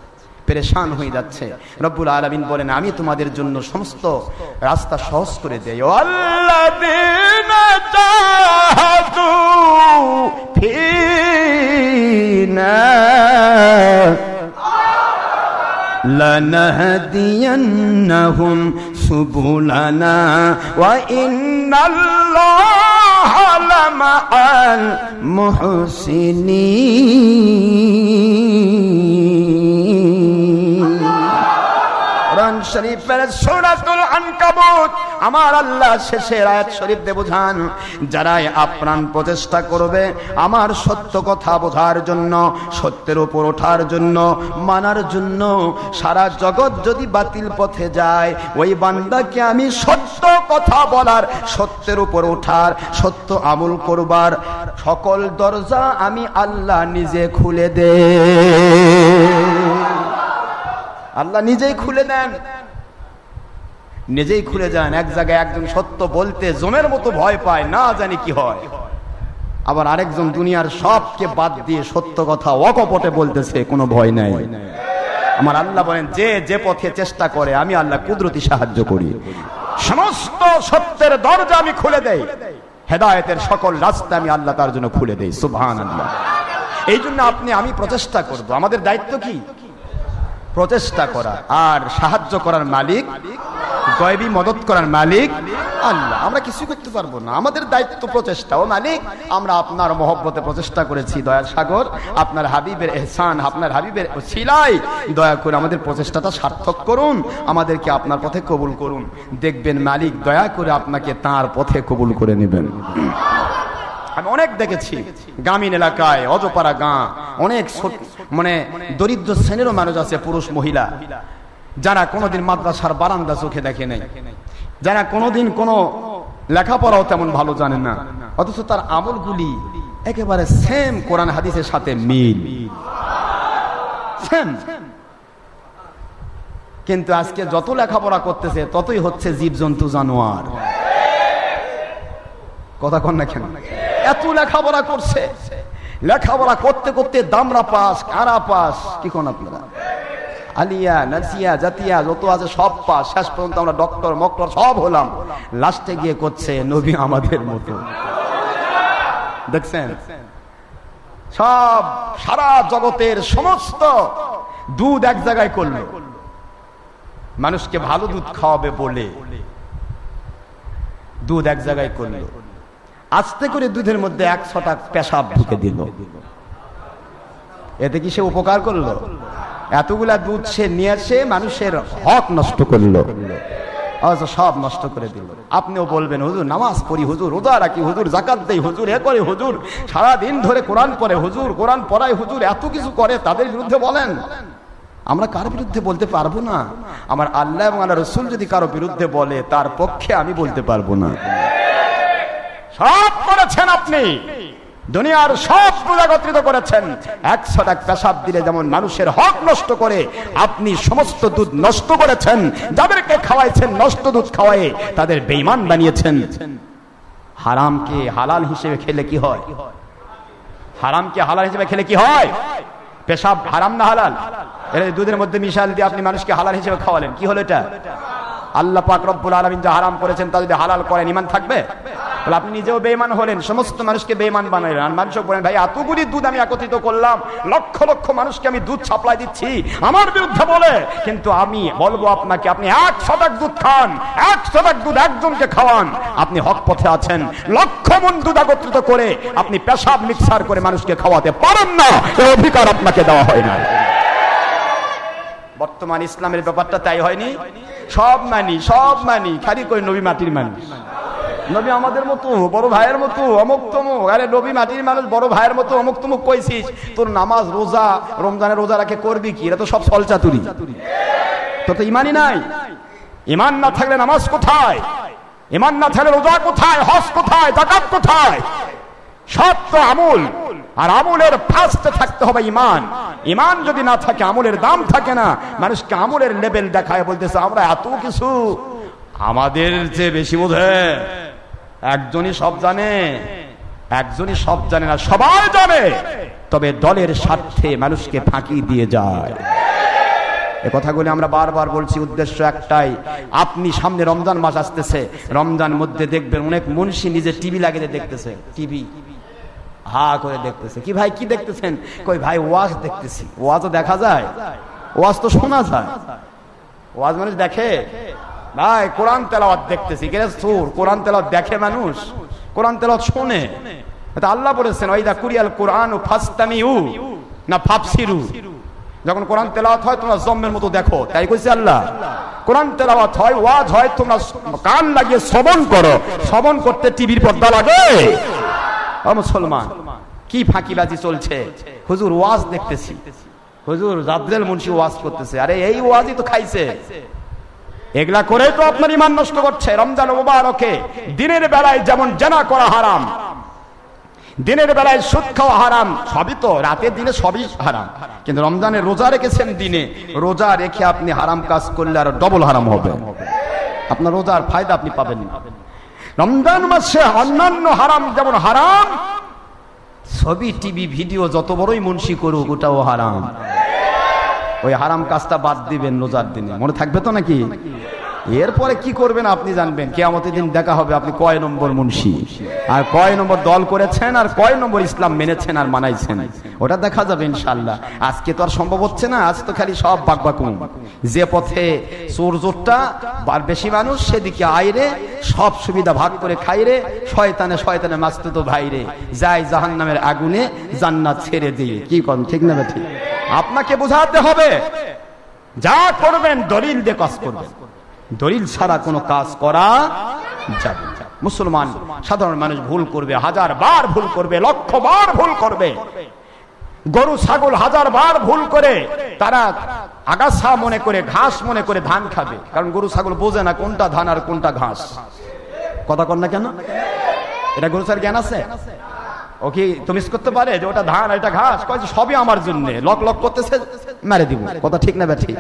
পেরেশান হয়ে যাচ্ছে। রব্বুল আলামিন বলেন আমি তোমাদের জন্য সমস্ত রাস্তা সহজ করে দেই। আল্লাযীনা জাহাদু ফিনা লানাহদিয়ান্নাহুম সুবুলানা ওয়া ইন্নাল্লাহা লামাআল মুহসিনিন। কোরআন শরীফের সূরাতুল আনকাবুত আমার আল্লাহ শেষের আয়াত শরীফ দিয়ে বোঝান, যারাই আপ্রাণ প্রচেষ্টা করবে আমার সত্য কথা বোঝার জন্য, সত্যের উপর ওঠার জন্য, মানার জন্য, সারা জগৎ যদি বাতিল পথে যায় ওই বান্দাকে আমি সত্য কথা বলার, সত্যের উপর ওঠার, সত্য আমল করবার সকল দরজা আমি আল্লাহ নিজে খুলে দেই। আল্লাহ নিজেই খুলে দেন, নিজেই খুলে যান। এক জায়গায় একজন সত্য বলতে জমের মতো ভয় পায়, না জানি কি হয়। আবার আরেকজন দুনিয়ার সবকে বাদ দিয়ে সত্য কথা অকপটে বলতেছে, কোনো ভয় নাই। আমার আল্লাহ বলেন যে যে পথে চেষ্টা করে আমি আল্লাহ কুদরতি সাহায্য করি, সমস্ত সত্যের দরজা আমি খুলে দেই, হেদায়েতের সকল রাস্তা আমি আল্লাহ তার জন্য খুলে দেই। সুবহানাল্লাহ। এই জন্য আপনি আমি প্রচেষ্টা করব। আমাদের দায়িত্ব কি? প্রচেষ্টা করা। আর সাহায্য করার মালিক, গায়বী মদত করার মালিক আল্লাহ। আমরা কিছু করতে পারবো না, আমাদের দায়িত্ব প্রচেষ্টা। ও মালিক, আমরা আপনার মহব্বতে প্রচেষ্টা করেছি, দয়ার সাগর আপনার হাবিবের এহসান, আপনার হাবিবের ওসিলাই দয়া করে আমাদের প্রচেষ্টাটা সার্থক করুন, আমাদেরকে আপনার পথে কবুল করুন। দেখবেন মালিক দয়া করে আপনাকে তার পথে কবুল করে নেবেন। আমি অনেক দেখেছি গ্রামীণ এলাকায়, অজপাড়া গাঁ, অনেক মানে দরিদ্র শ্রেণীরও মানুষ আছে, পুরুষ মহিলা, যারা কোনোদিন মাদ্রাসার বারান্দা চোখে দেখে নাই, যারা কোনোদিন কোনো লেখাপড়াও তেমন ভালো জানে না, অথচ তার আমলগুলি একেবারে সেম কোরআন হাদিসের সাথে মিল, সেম। কিন্তু আজকে যত লেখাপড়া করতেছে ততই হচ্ছে জীবজন্তু, জানোয়ার। কথা কন না কেন? এত লেখাপড়া করছে, লেখাপড়া করতে করতে দামরা পাস, কারা পাস, কি কোন আপনারা আলিয়া নাসিয়া জাতিয়া যত আছে সব পাস, শেষ পর্যন্ত আমরা ডক্টর মক্টর সব হলাম, লাস্টে গিয়ে করছে নবী আমাদের মতো। দেখছেন সব সারা জগতের সমস্ত দুধ এক জায়গায় করলো, মানুষকে ভালো দুধ খাওয়াবে বলে দুধ এক জায়গায় করলো, আস্তে করে দুধের মধ্যে 100টা পেশাব ঢুকে দিল। এতে কি সে উপকার করলো? এতগুলা দুধ সে নিয়ে এসে মানুষের হক নষ্ট করলো, সব নষ্ট করে দিল। আপনিও বলবেন হুজুর নামাজ পড়ি, হুজুর রোজা রাখি, হুজুর যাকাত দেই, হুজুর এ করে, হুজুর সারাদিন ধরে কোরআন পড়ে, হুজুর কোরআন পড়ায়, হুজুর এত কিছু করে, তাদের বিরুদ্ধে বলেন। আমরা কার বিরুদ্ধে বলতে পারবো না? আমার আল্লাহ এবং আল্লাহ রসুল যদি কারো বিরুদ্ধে বলে তার পক্ষে আমি বলতে পারবো না। সব করেছেন আপনি, দুনিয়ার সব একত্রিত করেছেন। 100টা পেশাব দিলে যেমন মানুষের হক নষ্ট করে, আপনি সমস্ত দুধ নষ্ট করেছেন। যাদেরকে খাওয়াইছেন নষ্ট দুধ খাওয়ায়ে তাদের বেঈমান বানিয়েছেন। হারামকে হালাল হিসেবে খেলে কি হয়? হারামকে হালাল হিসেবে খেলে কি হয়? পেশাব হারাম না হালাল? এর দুধের মধ্যে মিশাল দিয়ে আপনি মানুষকে হালাল হিসেবে খাওয়ালেন, কি হলো এটা? আল্লাহ পাক রব্বুল আলামিন যা হারাম করেছেন তা যদি হালাল করেন, ঈমান থাকবে? তাহলে আপনি নিজেও বেঈমান হলেন, সমস্ত মানুষকে বেঈমান বানাইলেন। আর মানুষও বলেন ভাই এতগুলি দুধ আমি একত্রিত করলাম, লক্ষ লক্ষ মানুষকে আমি দুধ সাপ্লাই দিচ্ছি আমার বিরুদ্ধে বলে, কিন্তু আমি বলবো আপনাকে, আপনি 100 দুধ খান, 100 দুধ একজনকে খাওয়ান, আপনি হক পথে আছেন। লক্ষ মন দুধ একত্রিত করে আপনি পেশাব মিক্সার করে মানুষকে খাওয়াতে পারেন না, এই অধিকার আপনাকে দেওয়া হয় না। বর্তমান ইসলামের ব্যাপারটা তাই হয়নি? সব মানি, খালি কই নবী মাটির মানুষ, নবী আমাদের মতো, বড় ভাইয়ের মতো, অমুক তমুক। আরে নবী মাটির মানুষ, বড় ভাইয়ের মতো অমুক তমুক কইছিস, তোর নামাজ রোজা, রমজানের রোজা রাখে করবি কি? এটা তো সব ছলচাতুরি, তোর তো ইমানই নাই। ইমান না থাকলে নামাজ কোথায়? ইমান না থাকলে রোজা কোথায়? হজ কোথায়? যাকাত কোথায়? সব তো আমল, আর আমলের ফার্স্টে থাকতে হবে ইমান। ইমান যদি না থাকে আমলের দাম থাকে না। মানুষকে আমলের লেভেল দেখায়, বলতেছে আমরা এত কিছু, আমাদের যে বেশি বোঝে। একজনই সব জানে, একজনই সব জানে না, সবাই জানে, তবে দলের স্বার্থে মানুষকে ফাঁকি দিয়ে যায়। এ কথাগুলি আমরা বারবার বলছি, উদ্দেশ্য একটাই, আপনি সামনে রমজান মাস আসতেছে, রমজান মধ্যে দেখবেন অনেক মুন্সি নিজে টিভি লাগিয়ে দেখতেছে, টিভি হা করে দেখতেছে। কি ভাই কি দেখতেছেন? কই ভাই ওয়াজ দেখতেছি। ওয়াজও দেখা যায়, ওয়াজ তো শোনা যায়, ওয়াজ মানুষ দেখে ভাই। কোরআন তেলাওয়াত দেখতেছি, কে সুর কোরআন তেলাওয়াত দেখে মানুষ? কোরআন তেলাওয়াত শোনে। এটা আল্লাহ বলেছেন ওয়াইদা কুরিয়াল কুরআন ফাসতামিউ না ফাফসিরু। যখন কোরআন তেলাওয়াত হয় তোমরা জম্মের মতো দেখো, তাই কইছে আল্লাহ। কোরআন তেলাওয়াত হয়, ওয়াজ হয়, তোমরা কান লাগিয়ে শ্রবণ করো। শ্রবণ করতে টিভির পর্দা লাগে? ও মুসলমান, কি ফাঁকিবাজি চলছে। হুজুর ওয়াজ দেখতেছি, হুজুর জাদ্রেল মুন্সি ওয়াজ করতেছে। আরে এই ওয়াজই তো খাইছে। এগুলা করে তো আপনার ঈমান নষ্ট করছে। রমজান মুবারকে দিনের বেলায় যেমন জানা করা হারাম, দিনের বেলায় সুদ খাওয়া হারাম, সবই তো রাতের দিনে সবই হারাম। কিন্তু রমজানে রোজা রেখেছেন, দিনে রোজা রেখে আপনি হারাম কাজ করলে আর ডবল হারাম হবে। আপনার রোজার ফায়দা আপনি পাবেন না। রমজান মাসে অন্যান্য হারাম যেমন হারাম, ছবি টিভি ভিডিও যত বড়ই মুন্সি করুক ওটাও হারাম। ওই হারাম কাজটা বাদ দিবেন রোজার দিনে, মনে থাকবে তো নাকি? এরপরে কি করবেন আপনি জানবেন। কিয়ামতের দিন দেখা হবে আপনি কয় নম্বর মুন্সি, আর কয় নম্বর দল করেছেন, আর কয় নম্বর ইসলাম মেনেছেন আর মানাইছেন, ওটা দেখা যাবে ইনশাআল্লাহ। আজকে তো আর সম্ভব হচ্ছে না, আজ তো খালি সব বাকবাকুম। যে পথে সূর্যটা আর বেশি মানুষ সেদিকে আইরে, সব সুবিধা ভাগ করে খাইরে, শয়তানে শয়তানে মাস্তুত ভাইরে, যায় জাহান্নামের আগুনে, জান্নাত ছেড়ে দিয়ে। কি কোন ঠিক না ঠিক? আপনাকে বোঝাতে হবে যা করবেন দলিল দিয়ে কাজ করবেন, দলিল ছাড়া কোনো কাজ করা যাবে না। মুসলমান সাধারণ মানুষ ভুল করবে, 1000 বার ভুল করবে, 1,00,000 বার ভুল করবে। গরু ছাগল 1000 বার ভুল করে তারা আগাছা মনে করে, ঘাস মনে করে ধান খাবে, কারণ গরু ছাগল বোঝে না কোনটা ধান আর কোনটা ঘাস। কথা কন না কেন? এটা গরু ছাগল জ্ঞান আছে? ও কি তুমি করতে পারে যে ওটা ধান এটা ঘাস? কয়েছে সবই আমার জন্য, লক লক করতেছে, মেরে দিব। কথা ঠিক না ঠিক?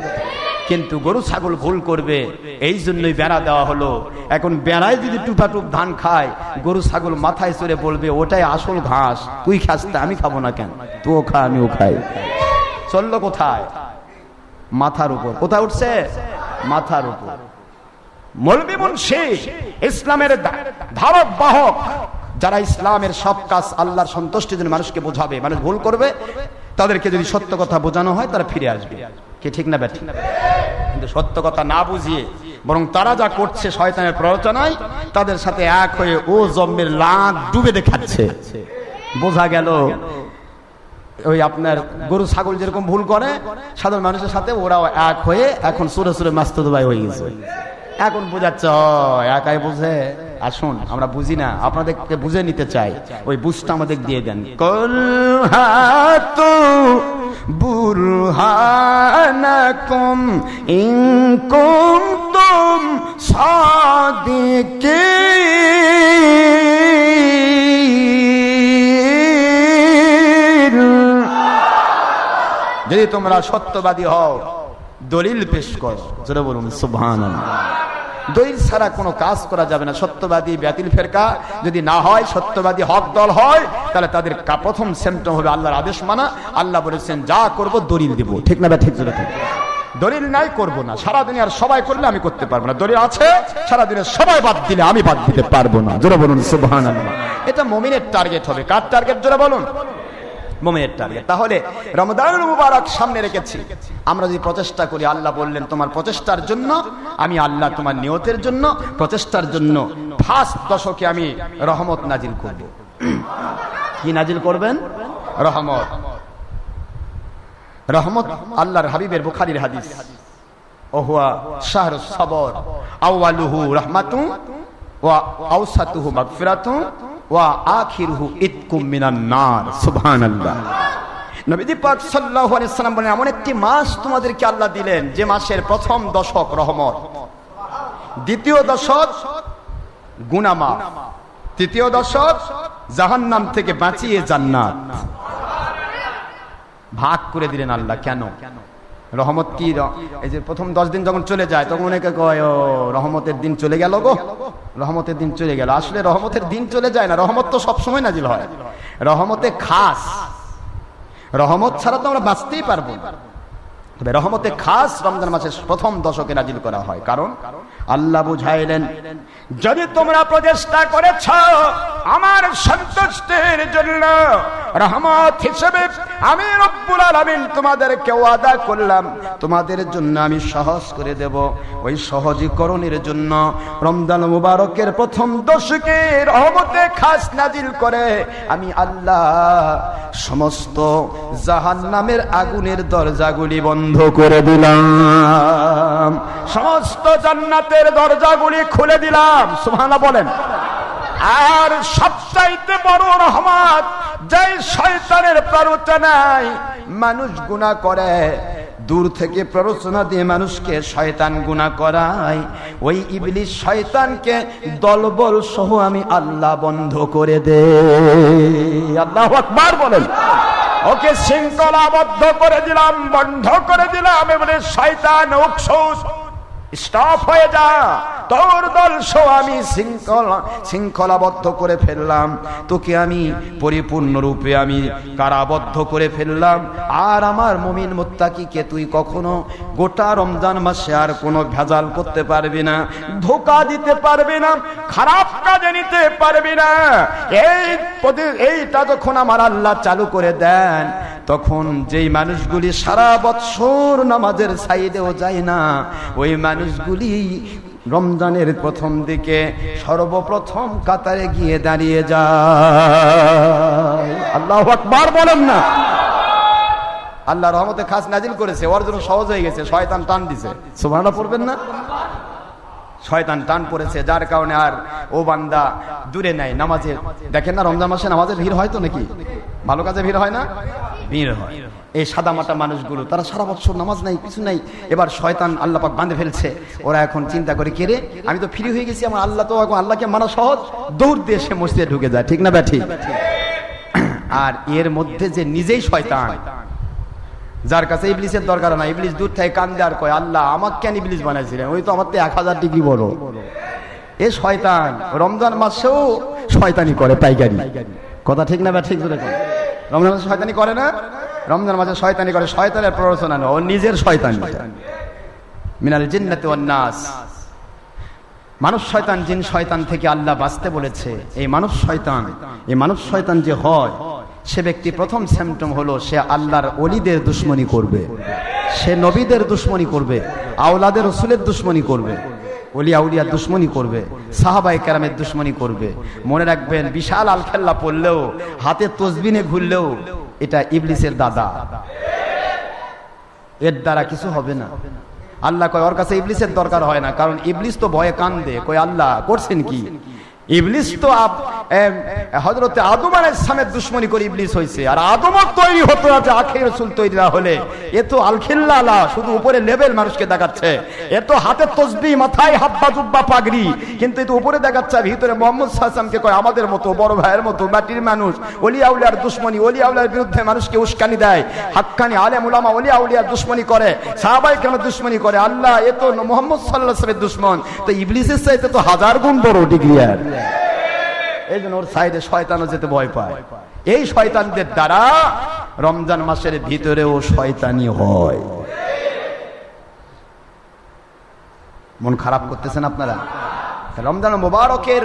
কিন্তু গরু ছাগল ভুল করবে, এই জন্যই বেড়া দেওয়া হলো। এখন বেড়ায় যদি টুপাটুপ ধান খায়, গরু ছাগল মাথায় চড়ে বলবে ওটাই আসল ঘাস, তুই খাস তা আমি খাবো না কেন? তুইও খা আমিও খাই। চললো কোথায়? মাথার উপর। কোথায় উঠছে? মাথার উপর। মৌলবি মুন্সি ইসলামের ধারক বাহক, যারা ইসলামের সব কাজ আল্লাহর সন্তুষ্টির জন্য মানুষকে বোঝাবে, মানুষ ভুল করবে, তাদেরকে যদি সত্য কথা বোঝানো হয় তারা ফিরে আসবে। কি ঠিক না ব্যাঠিক? কিন্তু সত্য কথা না বুঝিয়ে বরং তারা যা করছে শয়তানের প্ররোচনায়, তাদের সাথে এক হয়ে ও জম্মের লাখ ডুবে দেখাচ্ছে। বোঝা গেল ওই আপনার গরু ছাগল যেরকম ভুল করে সাধারণ মানুষের সাথে, ওরাও এক হয়ে এখন সুরে সুরে মাস্তুদ ভাই হয়ে গেছে। এখন বোঝাচ্ছে একাই বুঝে। আসুন আমরা বুঝি না, আপনাদেরকে বুঝে নিতে চাই, ওই বুঝটা আমাদের দিয়ে দেন। কল হাতু বুরহানাকুম ইন কুনতুম সাদিকিন। যদি তোমরা সত্যবাদী হও দলিল পেশ করো। জোরে বলুন সুবহানাল্লাহ। দলিল ছাড়া কোনো কাজ করা যাবে না। সত্যবাদী বাতিল ফেরকা যদি না হয়, সত্যবাদী হক দল হয়, তাহলে তাদের প্রথম সিম্পটম হবে আল্লাহর আদেশ মানা। আল্লাহ বলেছেন যা করব দলিল দেব। ঠিক না ঠিক? দলিল নাই করব না। সারা দুনিয়ার সবাই করলে আমি করতে পারবো না। দলিল আছে, সারা দুনিয়ার সবাই বাদ দিলে আমি বাদ দিতে পারবো না। জোরে বলুন সুবহানাল্লাহ। এটা মুমিনের টার্গেট হবে। কার টার্গেট? জোরে বলুন মুমিনের টার্গেট। তাহলে রমজানুল মুবারক সামনে রেখেছি, আমরা যদি প্রচেষ্টা করি, আল্লাহ বললেন তোমার প্রচেষ্টার জন্য আমি আল্লাহ তোমার নিয়তের জন্য, প্রচেষ্টার জন্য ফার্স্ট দশকে আমি রহমত নাজিল করব। কি নাজিল করবেন? রহমত। রহমত আল্লাহর হাবিবের বুখারীর হাদিস, ওহুয়া শাহরুস সবর আউয়ালুহু রাহমাতু ওয়া আওসাতুহু মাগফিরাতু ওয়া আখিরুহু ইতকুম মিনান নার। সুবহানাল্লাহ। নবী পাক সাল্লাল্লাহু আলাইহি ওয়াসাল্লাম বলেন এমন একটি মাস তোমাদেরকে আল্লাহ দিলেন যে মাসের প্রথম দশক রহমত, দ্বিতীয় দশক গুনাহ মাফ, তৃতীয় দশক জাহান্নাম থেকে বাঁচিয়ে জান্নাত। ভাগ করে দিলেন আল্লাহ। কেন? রহমত কি? এই যে প্রথম 10 দিন যখন চলে যায় তখন অনেকে কয় ও রহমতের দিন চলে গেল গো, রহমতের দিন চলে গেল। আসলে রহমতের দিন চলে যায় না, রহমত তো সবসময় নাজিল হয়। রহমতে খাস, রহমত ছাড়া তো আমরা বাঁচতেই পারবো না। তবে রহমতে খাস রমজান মাসের প্রথম দশকে নাজিল করা হয়, কারণ আল্লাহ বুঝাইলেন, যদি তোমরা প্রচেষ্টা করেছ আমার সন্তুষ্টির জন্য, রহমত হিসেবে আমি রব্বুল আলামিন তোমাদেরকে ওয়াদা করলাম, তোমাদের জন্য আমি সহজ করে দেব। ওই সহজীকরণের জন্য রমজান মুবারকের প্রথম দশকে রহমতে খাস নাজিল করে আমি আল্লাহ সমস্ত জাহান্নামের আগুনের দরজাগুলি বন্ধ করে দিলাম, সমস্ত জান্নাতের দরজাগুলি খুলে দিলাম। সুবহানাল্লাহ বলেন। আর সবচাইতে বড় রহমত, যে শয়তানের প্ররোচনায় মানুষ গুনাহ করে, দূর থেকে প্ররোচনা দিয়ে মানুষকে শয়তান গুনাহ করায়, ওই ইবলিস শয়তানকে দলবল সহ আমি আল্লাহ বন্ধ করে দেই। আল্লাহু আকবার বলেন। ওকে শৃঙ্খলাবদ্ধ করে দিলাম, বন্ধ করে দিলাম। এবারে শয়তান উকসুস স্টপ হয়ে যা, তোর দল সহ আমি শৃঙ্খলাবদ্ধ করে ফেললাম, তোকে আমি পরিপূর্ণরূপে আমি কারাবদ্ধ করে ফেললাম। আর আমার মুমিন মুত্তাকিকে তুই কখনো গোটা রমজান মাসে আর কোনো ভেজাল করতে পারবি না, ধোঁকা দিতে পারবি না, খারাপ কাজে নিতে পারবি না। এইটা যখন আমার আল্লাহ চালু করে দেন, তখন যেই মানুষগুলি সারা বৎসর নামাজের সাইডেও যায় না, ওই মানুষগুলি রমজানের প্রথম দিকে সর্বপ্রথম কাতারে গিয়ে দাঁড়িয়ে যায়। আল্লাহু আকবার বলেন না। আল্লাহ রহমতে খাস নাজিল করেছে, ওর জন্য সহজ হয়ে গেছে, শয়তান টান দিছে। সুবহানাল্লাহ পড়বেন না? শয়তান টান পড়েছে, যার কারণে আর ও বান্দা দূরে নাই। নামাজে দেখেন না, রমজান মাসে নামাজে ভিড় হয় তো নাকি? ভালো কাজে ভিড় হয় না? ভিড় হয়। এই সাদামাটা মানুষগুলো তারা সারা বছর নামাজ নাই, কিছু নাই, এবার শয়তান আল্লাহ পাক বাঁধে ফেলছে। ওরা এখন চিন্তা করে, কে রে, আমি তো ফ্রি হয়ে গেছি, আমার আল্লাহ তো এখন আল্লাহকে মানা সহজ, দৌড় দিয়ে সে মসজিদে ঢুকে যায়। ঠিক না ব্যাঠি? আর এর মধ্যে যে নিজেই শয়তান, যার কাছে ইবলিসের দরকার না, ইবলিস দূর থেকে কান্দে আর কয়, আল্লাহ আমাকে কেন ইবলিস বানাইছিলেন, ওই তো আমার তো 1000 ডিগ্রি বড়। এ শয়তান রমজান মাসেও শয়তানি করে পাইকারি। কথা ঠিক না ব্যাঠি? রমজান মাসে শয়তানি করে না? রমজান মাসে শয়তানি করে, শয়তানের প্ররোচনা নয়, ও নিজের শয়তানি। মিনাল জিন্নাতি ওয়ান নাস, মানুষ শয়তান জিন শয়তান থেকে আল্লাহ বাঁচতে বলেছে। এই মানব শয়তান যে হয়, সে ব্যক্তি প্রথম সিম্পটম হলো সে আল্লাহর ওলিদের দুশমনি করবে, সে নবীদের দুশমনি করবে, আওলাদের রাসূলের দুশমনি করবে, ওলি আউলিয়ার দুশমনি করবে, সাহাবায়ে কেরামের দুশমনি করবে। মনে রাখবেন, বিশাল আল খেল্লা পড়লেও, হাতে তসবিহ ঘুরলেও এটা ইবলিসের দাদা, এর দ্বারা কিছু হবে না। আল্লাহ কয় ওর কাছে ইবলিসের দরকার হয় না, কারণ ইবলিস তো ভয়ে কান্দে, কয় আল্লাহ করছেন কি? ইবলিস তো হযরতে আদম আলাইহিস সালামের দুশমনি করে ইবলিস হইছে, আর আদম তৈরি হতে আছে আখির রাসূল তৈরি না হলে। এ তো আলখিল্লাহ, শুধু উপরে লেভেল মানুষকে দেখাচ্ছে। এ তো হাতে তাসবিহ, মাথায় হাব্বা জুব্বা পাগড়ি, কিন্তু এ তো উপরে দেখাচ্ছে, ভিতরে মুহাম্মদ সাল্লাল্লাহু আলাইহি ওয়াসাল্লামকে কয় আমাদের মতো বড় ভাইয়ের মতো মাটির মানুষ। ওলি আউলিয়ার দুশমনি, ওলি আউলিয়ার বিরুদ্ধে মানুষকে উস্কানি দেয়, হাক্কানি আলেম উলামা ওলি আউলিয়ার দুশমনি করে, সাহাবায়ে কেরামের দুশমনি করে। আল্লাহ এ তো মুহাম্মদ সাল্লাল্লাহু আলাইহি ওয়াসাল্লামের দুশমন, তো ইবলিসের চাইতে তো 1000 গুণ বড় ডিগ্রি। আর এই জন্য ওর সাইডে শয়তানও যেতে ভয় পায়। এই শয়তানদের দ্বারা রমজান মাসের ভিতরেও শয়তানি হয়। মন খারাপ করতেছেন আপনারা? রমজান মুবারকের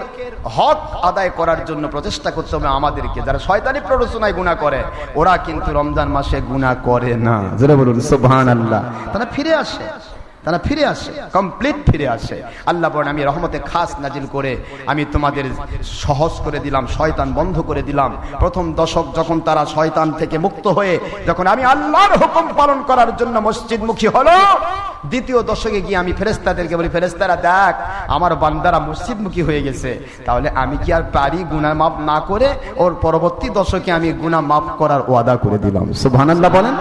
হক আদায় করার জন্য প্রচেষ্টা করতে হবে আমাদেরকে। যারা শয়তানি প্ররোচনায় গুনাহ করে, ওরা কিন্তু রমজান মাসে গুনাহ করে না। জোরে বলুন সুবহানাল্লাহ। তারা ফিরে আসে, কমপ্লিট ফিরে আসে। আল্লাহ বলেন, আমি রহমতে খাস নাজিল করে আমি তোমাদের সহজ করে দিলাম, শয়তান বন্ধ করে দিলাম। প্রথম দশক যখন তারা শয়তান থেকে মুক্ত হয়ে যখন আমি আল্লাহর হুকুম পালন করার জন্য মসজিদমুখী হলো, দ্বিতীয় দশকে গিয়ে আমি ফেরেশতাদেরকে বলি, ফেরেশতারা দেখ আমার বান্দারা মসজিদমুখী হয়ে গেছে, তাহলে আমি কি আর পারি গুনাহ মাফ না করে? ওর পরবর্তী দশকে আমি গুনাহ মাফ করার ওয়াদা করে দিলাম। সুবহানাল্লাহ বলেন।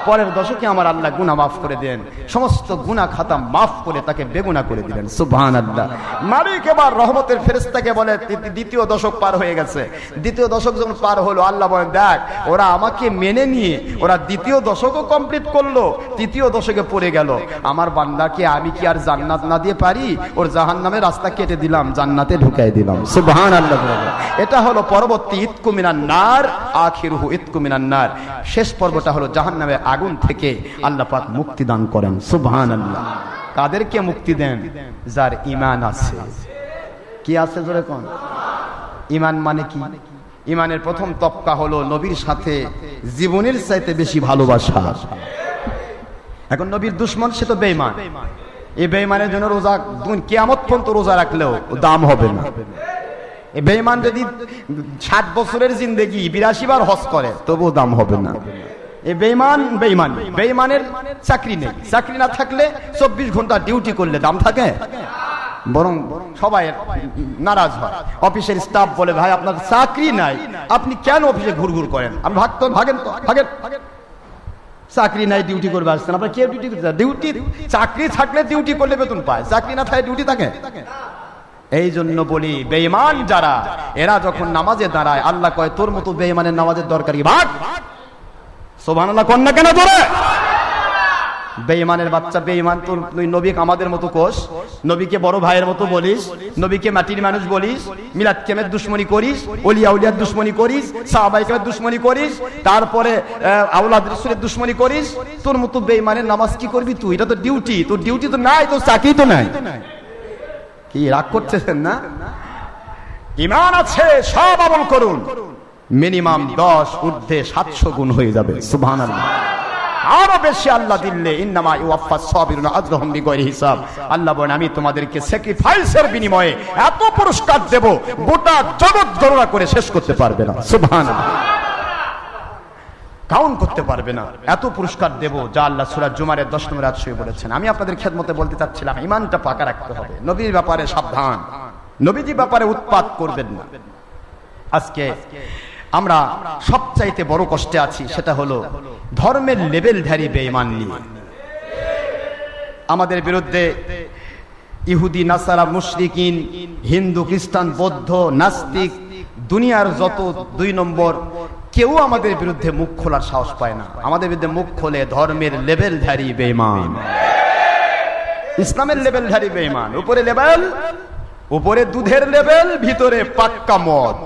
পরের দশকে আমার আল্লাহ গুনাহ মাফ করে দেন, সমস্ত গুনাহ খাতা মাফ করে তাকে বেগুনাহ করে দিলেন। সুবহানাল্লাহ। মালিক এবার রহমতের ফেরেশতাকে বলে, দ্বিতীয় দশক পার হয়ে গেছে। দ্বিতীয় দশক যখন পার হলো, আল্লাহ বলেন, দেখ ওরা আমাকে মেনে নিয়ে ওরা দ্বিতীয় দশকও কমপ্লিট করলো, তৃতীয় দশকে পড়ে গেল। আমার বান্দাকে আমি কি আর জান্নাত না দিয়ে পারি? ওর জাহান্নামের রাস্তা কেটে দিলাম, জান্নাতে ঢুকাই দিলাম। সুবহানাল্লাহ। এটা হলো পরবর্তী ইতকু মিনান নার আখিরুহু ইতকু মিনান নার, শেষ পর্বটা হলো জাহান্নামের আগুন থেকে আল্লাহ পাক মুক্তি দান করেন। সুবহানাল্লাহ। কাদেরকে মুক্তি দেন? যার ঈমান আছে। কি আছে জোরে কোন? ঈমান মানে কি? ঈমানের প্রথম তবকা হলো নবীর সাথে জীবনের চাইতে বেশি ভালোবাসা। এখন নবীর দুশমন সে তো বেঈমান, এই বেঈমানের জন্য রোজা কিয়ামত পর্যন্ত রোজা রাখলেও দাম হবে না। এই বেঈমান যদি 60 বছরের জিন্দেগি 82 বার হজ করে তবুও দাম হবে না। এই বেঈমানের চাকরি নেই, চাকরি না থাকলে 24 ঘন্টা ডিউটি করলে দাম থাকে? বরং সবাই নারাজ হয়। অফিসের স্টাফ বলে, ভাই আপনার চাকরি নাই, আপনি কেন অফিসে ঘুরঘুর করেন? আপনি ভাগেন। চাকরি নাই, ডিউটি করবে আসছেন, আপনার কে ডিউটি করতে? ডিউটি চাকরি থাকলে ডিউটি করলে বেতন পায়, চাকরি না থাকলে ডিউটি থাকে? এই জন্য বলি, বেঈমান যারা, এরা যখন নামাজে দাঁড়ায় আল্লাহ কয় তোর মতো বেঈমানের নামাজের দরকার কি? ভাগ। সুবহানাল্লাহ কোন না কেন ধরে? বেঈমানের বাচ্চা বেঈমান, তুই নবীকে আমাদের মতো কোষ, নবীকে বড় ভাইয়ের মতো বলিস, নবীকে মাটির মানুষ বলিস, মিলাদ কেমের দুশ্মনী করিস, ওলিয়া উলিয়ার দুশ্মনী করিস, সাহাবায়ে কেরামের দুশ্মনী করিস, তারপরে আওলাদ রাসূলের দুশ্মনী করিস। তোর মতো বেঈমানের নামাজ কি করবি তুই? এটা তো ডিউটি, তোর ডিউটি তো নাই, তোর চাকরি তো নাই। কি রাগ করতেছেন না? ঈমান আছে, সব আমল করুন, মিনিমাম 10 ঊর্ধ্বে 700 গুণ হয়ে যাবে। সুবহানাল্লাহ। আরো বেশি আল্লাহ দিলে ইন্নামা ইউওয়াফাস সাবিরুনা আজরুহুম বিগয়রি হিসাব। আল্লাহ বলেন আমি তোমাদেরকে স্যাক্রিফাইসের বিনিময়ে এত পুরস্কার দেব, গোটা জগৎ গণনা করে শেষ করতে পারবে না। সুবহানাল্লাহ। কাউন্ট করতে পারবে না, এত পুরস্কার দেব যা আল্লাহ সূরা জুমারের 10 নম্বর আয়াতে বলেছেন। আমি আপনাদের খেদমতে বলতে চাচ্ছিলাম, ঈমানটা পাকা রাখতে হবে, নবীর ব্যাপারে সাবধান, নবীজির ব্যাপারে উৎপাত করবেন না। আজকে আমরা সবচাইতে বড় কষ্টে আছি, সেটা হলো ধর্মের লেভেলধারী বেঈমান নিয়ে। আমাদের বিরুদ্ধে ইহুদি, নাসারা, মুশরিকিন, হিন্দু, খ্রিস্টান, বৌদ্ধ, নাস্তিক, দুনিয়ার যত 2 নম্বর কেউ আমাদের বিরুদ্ধে মুখ খোলার সাহস পায় না। আমাদের বিরুদ্ধে মুখ খোলে ধর্মের লেভেলধারী বেঈমান, ইসলামের লেভেলধারী বেঈমান। উপরে লেভেল, উপরে দুধের লেভেল, ভিতরে পাক্কা মদ।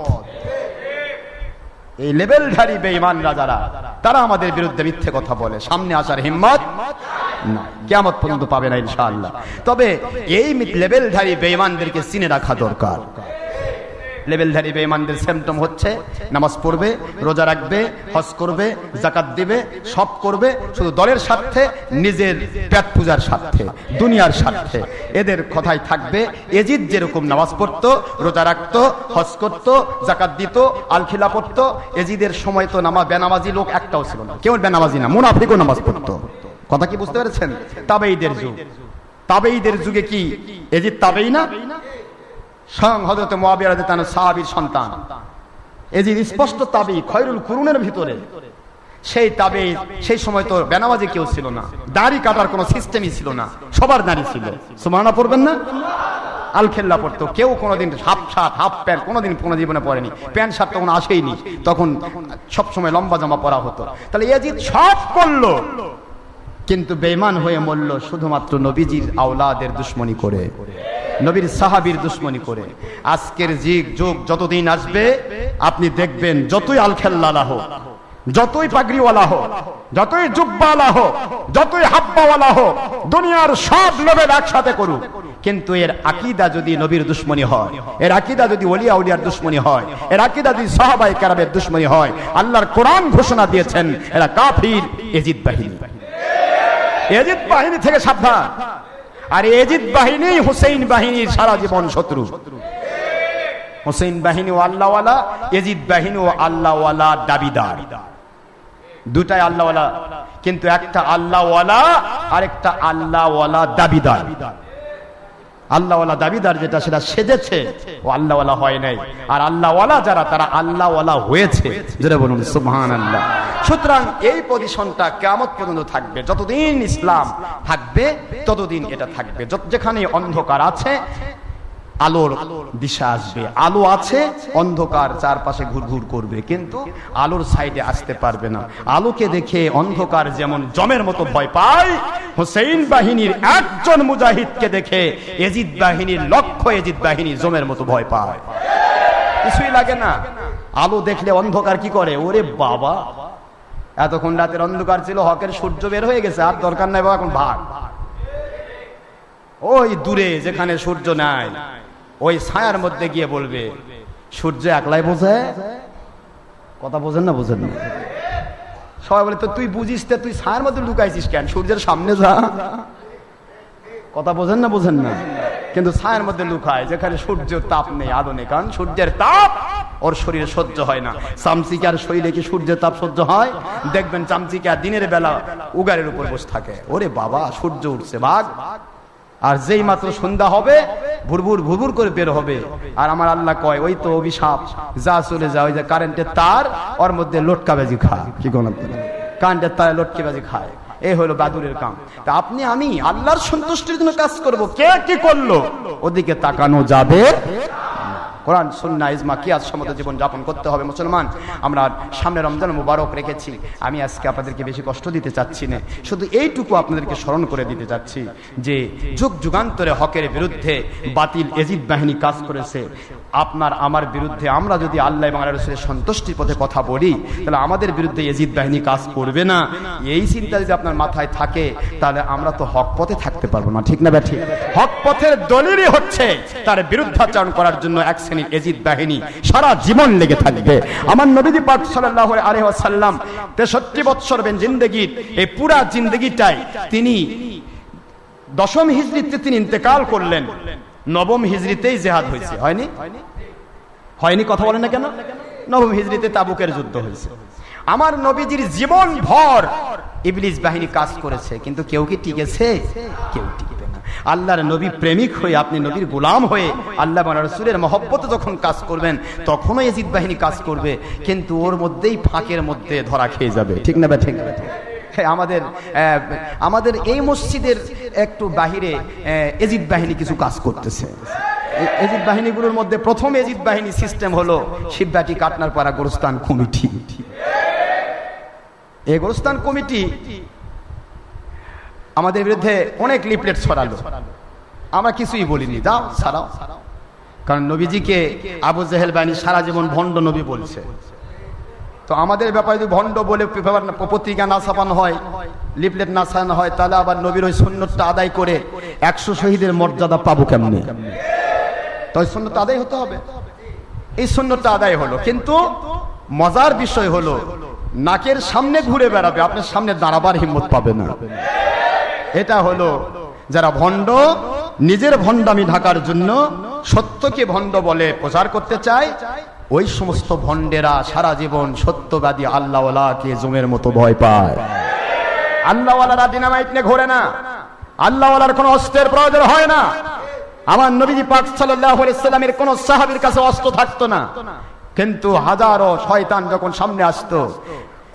এই লেভেলধারী বেঈমানরা যারা, তারা আমাদের বিরুদ্ধে মিথ্যে কথা বলে, সামনে আসার হিম্মত না, কিয়ামত পর্যন্ত পাবে না ইনশাআল্লাহ। তবে এই লেভেলধারী বেঈমানদেরকে চিনে রাখা দরকার। লেভেলধারী বেঈমানদের সিম্পটম হচ্ছে নামাজ পড়বে, রোজা রাখবে, হজ করবে, যাকাত দিবে, সব করবে শুধু দলের স্বার্থে, নিজের পেট পূজার স্বার্থে, দুনিয়ার স্বার্থে। এদের কথাই থাকবে। এজিদ যেরকম নামাজ পড়তো, রোজা রাখতো, হজ করতো, যাকাত দিত, আলখিলা পড়তো। এজিদের সময় তো বেনামাজি লোক একটাও ছিল না, কেউ বেনামাজি না, মুনাফিকও নামাজ পড়তো। কথা কি বুঝতে পেরেছেন? তাবেঈদের যুগ, তাবেঈদের যুগে কি এজিদ তাবেঈ না? স্বয়ং হযরত মুআবিয়া রাদিয়াল্লাহু তাআলা সাহাবীর সন্তান। এজিদ স্পষ্ট তাবেঈ, খয়রুল কুরুনের ভিতরে। সেই তাবেঈ, সেই সময় তো বেনামাজি কেউ ছিল না, দাড়ি কাটার কোনো সিস্টেমই ছিল না, সবার দাড়ি ছিল। সুবহানাল্লাহ পড়বেন না? আলখেল্লা পড়তো, কেউ কোনোদিন হাফ শার্ট, হাফ প্যান্ট কোনোদিন কোনো জীবনে পরেনি। প্যান্ট শার্ট তখন আসেইনি, তখন সবসময় লম্বা জামা পরা হতো। তাহলে এজিদ সব করলো, কিন্তু বেঈমান হয়ে মরল শুধুমাত্র নবীজির আওলাদের দুশমনি করে, নবীর সাহাবীর দুশমনি করে। আজকের যুগ যতদিন আসবে আপনি দেখবেন, যতই আলখেল্লা হোক, যতই পাগড়িওয়ালা হোক, যতই জুব্বাওয়ালা হোক, যতই হাব্বাওয়ালা হোক, দুনিয়ার সব লেভেল একসাথে করুক, কিন্তু এর আকীদা যদি নবীর দুশমনি হয়, এর আকীদা যদি ওলিয়া উলিয়ার দুশমনি হয়, এর আকীদা যদি সাহাবায়ে কেরামের দুশমনি হয়, আল্লাহর কোরআন ঘোষণা দিয়েছেন এরা কাফির, এজিদ বাহিনী। এজিদ বাহিনী থেকে সাবধান। আর এজিদ বাহিনী হুসাইন বাহিনীর সারা জীবন শত্রু। হুসাইন বাহিনী ও আল্লাহওয়ালা, এজিদ বাহিনী ও আল্লাহওয়ালা দাবিদার। দুটাই আল্লাহওয়ালা, কিন্তু একটা আল্লাহওয়ালা আর একটা আল্লাহওয়ালা দাবিদার। আল্লাহওয়ালা দাবিদার যেটা, সেটা সেজেছে, ও আল্লাহওয়ালা হয় নাই। আর আল্লাহওয়ালা যারা, তারা আল্লাহওয়ালা হয়েছে। যেটা বলুন সুবহানাল্লাহ। সুতরাং এই পজিশনটা কিয়ামত পর্যন্ত থাকবে। যতদিন ইসলাম থাকবে ততদিন এটা থাকবে। যেখানে অন্ধকার আছে আলোর দিশা আসবে, আলো আছে, অন্ধকার চারপাশে ঘুরঘুর করবে, কিন্তু আলোর সাইডে আসতে পারবে না। আলোকে দেখে অন্ধকার যেমন জমের মতো ভয় পায়, হুসাইন বাহিনীর একজন মুজাহিদকে দেখে এজিদ বাহিনীর লক্ষ্য এজিদ বাহিনী জমের মতো ভয় পায়। কিছুই লাগে না, আলো দেখলে অন্ধকার কি করে, ওরে বাবা এতক্ষণ রাতের অন্ধকার ছিল, হকের সূর্য বের হয়ে গেছে, আর দরকার নাই বাবা, এখন ভাগ। ওই দূরে যেখানে সূর্য নাই ওই ছায়ার মধ্যে গিয়ে বলবে, সূর্য একলাই বোঝে, কথা বোঝেন না? বোঝেন না? সবাই বলে তো তুই বুঝিস, তুই ছায়ার মধ্যে লুকাইছিস কেন, সূর্যের সামনে যা। কথা বোঝেন না? বোঝেন না? কিন্তু ছায়ার মধ্যে লুকায় যেখানে সূর্যের তাপ নেই, আলো নেই, কারণ সূর্যের তাপ ওর শরীরে সহ্য হয় না। চামচিকার শরীরে কি সূর্যের তাপ সহ্য হয়? দেখবেন চামচিকা দিনের বেলা উগারের উপর বসে থাকে, ওরে বাবা সূর্য উঠছে ভাগ। আর যেই মাত্র সন্ধ্যা হবে ভুরভুর ভুরভুর করে বের হবে। আর আমার আল্লাহ কয়, ওই তো অভিশাপ, যা চলে যায়, ওই যে কারেন্টের তার ওর মধ্যে লটকাবাজি খায়, কি কোন কারেন্টের তারে লটকাবাজি খায়, এই হলো বাদুরের কাম। তা আপনি আমি আল্লাহর সন্তুষ্টির জন্য কাজ করব, কে কি করলো ওদিকে তাকানো যাবে। কোরআন সুন্নাহ ইজমা কিয়াস সম্মত জীবন যাপন করতে হবে মুসলমান। আমরা সামনে রমজান মুবারক রেখেছি, আমি আজকে আপনাদেরকে বেশি কষ্ট দিতে চাচ্ছি না, শুধু এইটুকু আপনাদেরকে স্মরণ করে দিতে চাচ্ছি যে যুগ যুগান্তরে হকের বিরুদ্ধে বাতিল এজিদ বাহিনী কাজ করেছে। আপনার আমার বিরুদ্ধে আমরা যদি আল্লাহ এবং আল্লাহর রাসূলের সন্তুষ্টির পথে কথা বলি, তাহলে আমাদের বিরুদ্ধে এজিদ বাহিনী কাজ করবে না। এই চিন্তা যদি আপনার মাথায় থাকে, তাহলে আমরা তো হক পথে থাকতে পারবো না, ঠিক না ঠিক? হক পথের দলিলই হচ্ছে তার বিরুদ্ধাচরণ করার জন্য এক শ্রেণীর এজিদ বাহিনী সারা জীবন লেগে থাকবে। আমার নবী পাক সাল্লাল্লাহু আলাইহি ওয়াসাল্লাম 63 বছর জিন্দেগীর এই পুরা জিন্দেগিটাই তিনি 10ম হিজরিতে তিনি ইন্তেকাল করলেন, 9ম হিজরিতেই জিহাদ হয়েছে, হয়নি? হয়নি? কথা বলেন না কেন? 9ম হিজরিতে তাবুকের যুদ্ধ হয়েছে। আমার নবীজির জীবন ভর ইবলিস বাহিনী কাজ করেছে, কিন্তু কেউ কি টিকেছে? কেউ টিকবে না। আল্লাহর নবী প্রেমিক হয়ে, আপনি নবীর গোলাম হয়ে আল্লাহ এবং রাসূলের মহব্বতে যখন কাজ করবেন, তখনও এজিদ বাহিনী কাজ করবে, কিন্তু ওর মধ্যেই ফাঁকের মধ্যে ধরা খেয়ে যাবে, ঠিক না? ঠিক না? আমাদের এই মসজিদের একটু বাহিরে এজিদ বাহিনী কিছু কাজ করতেছে। এজিদ বাহিনীগুলোর মধ্যে প্রথম এজিদ বাহিনী সিস্টেম হলো শিববাটি কাটনারপাড়া গোরস্থান কমিটি। এই গোরস্থান কমিটি আমাদের বিরুদ্ধে অনেক লিফলেট ছড়ালো, আমরা কিছুই বলিনি, দাও ছাড়াও। কারণ নবীজিকে আবু জেহেল বাহিনী সারা জীবন ভণ্ড নবী বলছে, তো আমাদের ব্যাপারে যদি ভণ্ড বলে পত্রিকা না ছাপানো হয়, লিফলেট না ছাপানো হয়, তাহলে আবার নবীর ওই সুন্নতটা আদায় করে 100 শহীদের মর্যাদা পাবো কেমনে? তো ওই সুন্নত আদায় হতে হবে। এই সুন্নতটা আদায় হলো, কিন্তু মজার বিষয় হলো নাকের সামনে ঘুরে বেড়াবে, আপনার সামনে দাঁড়াবার হিম্মত পাবে না। এটা হলো যারা ভণ্ড, নিজের ভণ্ডামি ঢাকার জন্য সত্যকে ভণ্ড বলে প্রচার করতে চায়, ওই সমস্ত ভণ্ডেরা সারা জীবন সত্যবাদী আল্লাহওয়ালাকে জমের মতো ভয় পায়। আল্লাহওয়ালারা ডিনামাইট নিয়ে ঘোরে না, আল্লাহওয়ালার কোনো অস্ত্রের প্রয়োজন হয় না। আমার নবীজি পাক সাল্লাল্লাহু আলাইহি সাল্লামের কোন সাহাবীর কাছে অস্ত্র থাকতো না, কিন্তু হাজারো শয়তান যখন সামনে আসতো,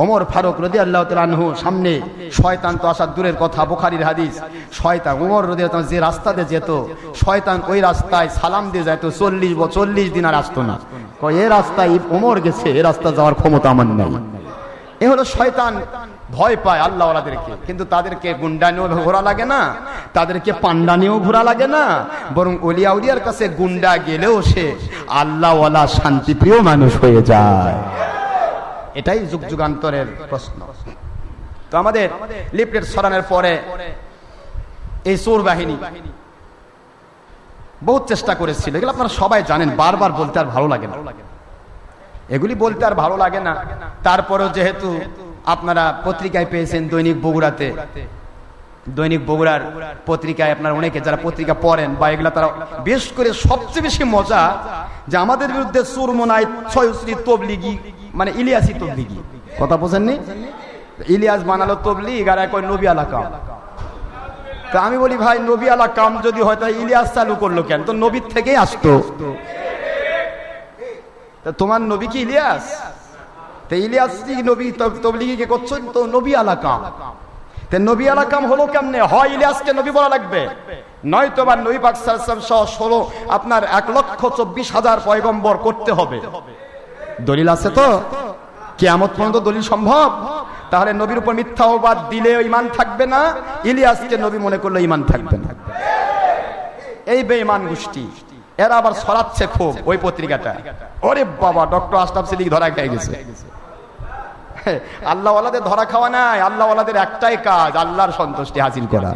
ওমর ফারুক রাদিয়াল্লাহু তাআলা আনহু সামনে, শয়তান তো আসা দূরের কথা, বুখারীর হাদিস, শয়তান ওমর রাদিয়াল্লাহু তাআলা যে রাস্তাতে যেত, শয়তান ওই রাস্তায় সালাম দিয়ে যেত, 40 দিন আর আসতো না। কয় এই রাস্তায় ওমর গেছে, এই রাস্তা যাওয়ার ক্ষমতা আমার নেই। এ হলো শয়তান ভয় পায় আল্লাহওয়ালাদেরকে, কিন্তু তাদেরকে গুন্ডা নিয়েও ঘোরা লাগে না, তাদেরকে পান্ডা নিয়েও ঘোরা লাগে না, বরং ওলিয়া উলিয়ার কাছে গুন্ডা গেলেও সে আল্লাহওয়ালা শান্তিপ্রিয় মানুষ হয়ে যায়। এটাই যুগ যুগান্তরের প্রশ্ন। তো আমাদের লিফলেট ছড়ানোর পরে এই চোর বাহিনী বহুত চেষ্টা করেছিল, এগুলো আপনারা সবাই জানেন, বারবার বলতে আর ভালো লাগে না, এগুলি বলতে আর ভালো লাগে না। তারপরেও যেহেতু আপনারা পত্রিকায় পেয়েছেন, দৈনিক বগুড়াতে, দৈনিক বগুড়ার পত্রিকায় আপনারা অনেকে যারা পত্রিকা পড়েন বা এগুলা, তারা বেশ করে সবচেয়ে বেশি মজা যে আমাদের বিরুদ্ধে সুরমনাই ছয়শ্রী তবলিগি, মানে ইলিয়াসি তবলিগি, কথা বোঝেননি? ইলিয়াস বানালো তবলিগ আর কয় নবী আলা কাম। তা আমি বলি ভাই, নবী আলা কাম যদি হয় তাহলে ইলিয়াস চালু করলো কেন? তো নবীর থেকেই আসতো। তোমার নবী কি ইলিয়াস? তো ইলিয়াস নবী তবলিগি কে করছো, তো নবী আলা কাম। নবী আলা কাম হলো কেমনে? হয় ইলিয়াসকে নবী বলা লাগবে, নয়তো বা নবী পাক সাল্লাল্লাহু আলাইহি ওয়াসাল্লাম সহ 1,24,000 পয়গম্বর করতে হবে। দলিল আছে তো? কিয়ামত পর্যন্ত দলিল সম্ভব? তাহলে নবীর উপর মিথ্যা অপবাদ দিলে ঈমান থাকবে না, ইলিয়াসকে নবী মনে করলে ঈমান থাকবে না। এই বেঈমান গোষ্ঠী এরা আবার ছড়াচ্ছে খুব ওই পত্রিকাটা, ওরে বাবা ডক্টর আশরাফ সিদ্দিকী ধরা খেয়ে গেছে। আল্লাহ ওয়ালাদের ধরা খাওয়া নাই, আল্লাহ ওয়ালাদের একটাই কাজ, আল্লাহর সন্তুষ্টি হাসিল করা।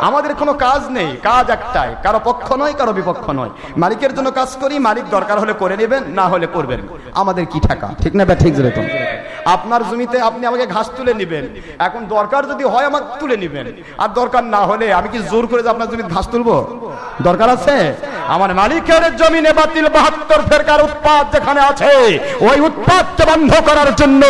আমাদের কোনো কাজ নেই, কাজ একটাই, কারো পক্ষ নয় কারো বিপক্ষ নয়, মালিকের জন্য কাজ করি, মালিক দরকার হলে করে নেবেন, না হলে করবেন, আমাদের কি টাকা, ঠিক না? ঠিক যেরকম আপনার জমিতে আপনি আমাকে ঘাস তুলে নেবেন, এখন দরকার যদি হয় আমাকে তুলে নেবেন, আর দরকার না হলে আমি কি জোর করে আপনার জমিতে ঘাস তুলবো? দরকার আছে? আমার মালিকের জমিনে বাতিল 72 ফেরকার উৎপাদ যেখানে আছে, ওই উৎপাদকে বন্ধ করার জন্য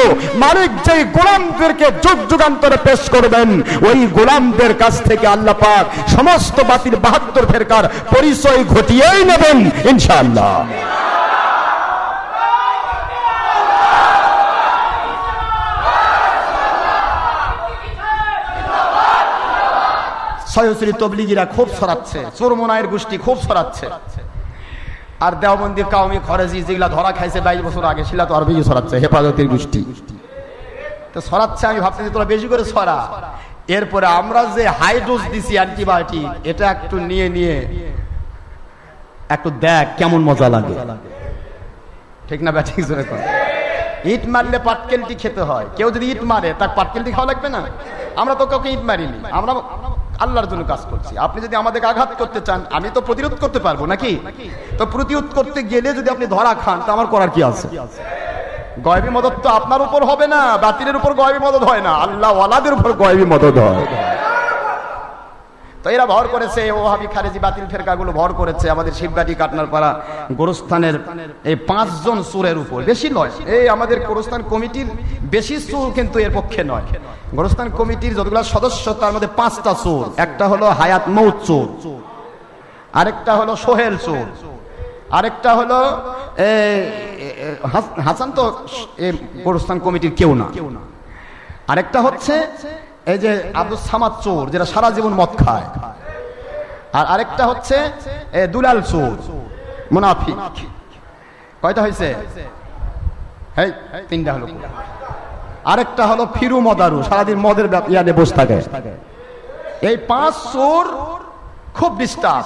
মালিক যেই গোলামদেরকে যুগ যুগান্তরে পেশ করবেন, ওই গোলামদের কাছ থেকে আল্লাহ পাক সমস্ত বাতিল 72 ফেরকার পরিচয় ঘটিয়েই নেবেন ইনশাআল্লাহ। সয়সরি তবলিগীরা খুব ছড়াচ্ছে, চোরমোনায়ের গোষ্ঠী খুব ছড়াচ্ছে, আর দেওবন্দি কাওমি খরেজি যেগুলা ধরা খাইছে 22 বছর আগে, সেটা তো আর বেশি ছড়াচ্ছে, হেফাজতের গোষ্ঠী তো ছড়াচ্ছে। আমি ভাবতেছি তোরা বেশি করে ছড়া, এরপরে আমরা যে হাই ডোজ দিছি অ্যান্টিবায়োটিক, এটা একটু নিয়ে নিয়ে একটু দেখ কেমন মজা লাগে, ঠিক না? ঠিক জোরে কর। ইট মারলে পাটকেলটি খেতে হয়, কেউ যদি ইট মারে তার পাটকেলটি খাওয়া লাগবে না? আমরা তো কাউকে ইট মারিনি, আমরা আল্লাহর জন্য কাজ করছি। আপনি যদি আমাদেরকে আঘাত করতে চান, আমি তো প্রতিরোধ করতে পারবো নাকি? তো প্রতিরোধ করতে গেলে যদি আপনি ধরা খান, তো আমার করার কি আছে? গয়বী মদত তো আপনার উপর হবে না, বাতিলের উপর গয়বী মদত হয় না, আল্লাহ ওয়ালাদের উপর গয়বী মদত হয়। তো এরা ভর করেছে, ওহাবি খারেজি বাতিল ফেরকাগুলো ভর করেছে আমাদের শিববাটি কাটনারপাড়া গোরস্থানের এই 5 জন চোরের উপর, বেশি নয়, এই আমাদের গোরস্থান কমিটির বেশি চোর কিন্তু এর পক্ষে নয়। গোরস্থান কমিটির যতগুলো সদস্য তার মধ্যে 5টা চোর, একটা হলো হায়াত মৌত চোর, আরেকটা হলো সোহেল চোর, আরেকটা হলো হাসান তো গোরস্থান কমিটির কেউ না, আরেকটা হচ্ছে এই যে আব্দুল সামাদ চোর, যেটা সারা জীবন মদ খায়, আর আরেকটা হচ্ছে দুলাল চোর মুনাফিক। কয়টা হয়েছে? 3টা হলো। আরেকটা হলো ফিরু মদারু, সারাদিন মদের ইয়াদে বসে থাকে। এই 5 চোর খুব ডিস্টার্ব,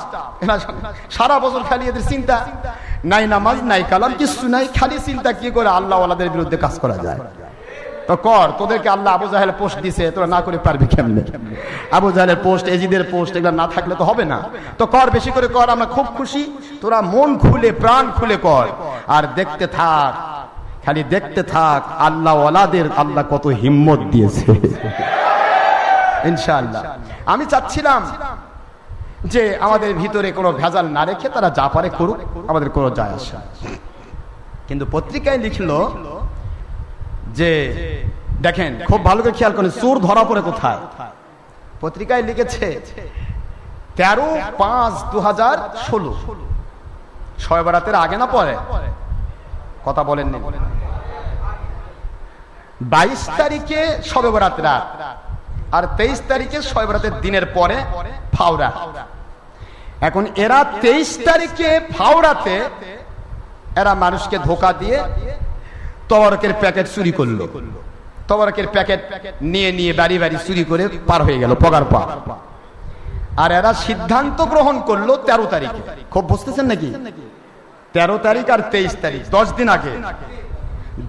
সারা বছর খালি এদের চিন্তা, নাই নামাজ নাই কালাম কিছু নাই, খালি চিন্তা কি করে আল্লাহ ওয়ালাদের বিরুদ্ধে কাজ করা যায়। তো কর, তোদেরকে আল্লাহ আবু জাহেল পোস্ট দিছে, তোরা না করে পারবি কেমনে? আবু জাহেলের পোস্ট, এজিদের পোস্ট, এগুলো না থাকলে তো হবে না। তো কর, বেশি করে কর, আমরা খুব খুশি, তোরা মন খুলে প্রাণ খুলে কর, আর দেখতে থাক, খালি দেখতে থাক আল্লাহ ওয়ালাদের আল্লাহ কত হিম্মত দিয়েছে ইনশাআল্লাহ। আমি চাচ্ছিলাম যে আমাদের ভিতরে কোনো ভেজাল না রেখে তারা যা পারে করুক, আমাদের কোনো যায় আসে, কিন্তু পত্রিকায় লিখলো যে দেখেন, খুব ভালো করে খেয়াল করেন, চোর ধরা পড়ে কোথায়। পত্রিকায় লিখেছে 13/5/2016, শবে বরাতের আগে না পরে? কথা বলেন না। 22 তারিখে শবে বরাত রাত, আর 23 তারিখে শবে বরাতের দিনের পরে ফাওরা। এখন এরা 23 তারিখে ফাওরাতে এরা মানুষকে ধোকা দিয়ে তবরকের প্যাকেট চুরি করলো, তবরকের প্যাকেট নিয়ে নিয়ে বাড়ি বাড়ি চুরি করে পার হয়ে গেল পগার পা। আর এরা সিদ্ধান্ত গ্রহণ করলো 13 তারিখে, খুব বুঝতেছেন নাকি? 13 তারিখ আর 23 তারিখ, 10 দিন আগে,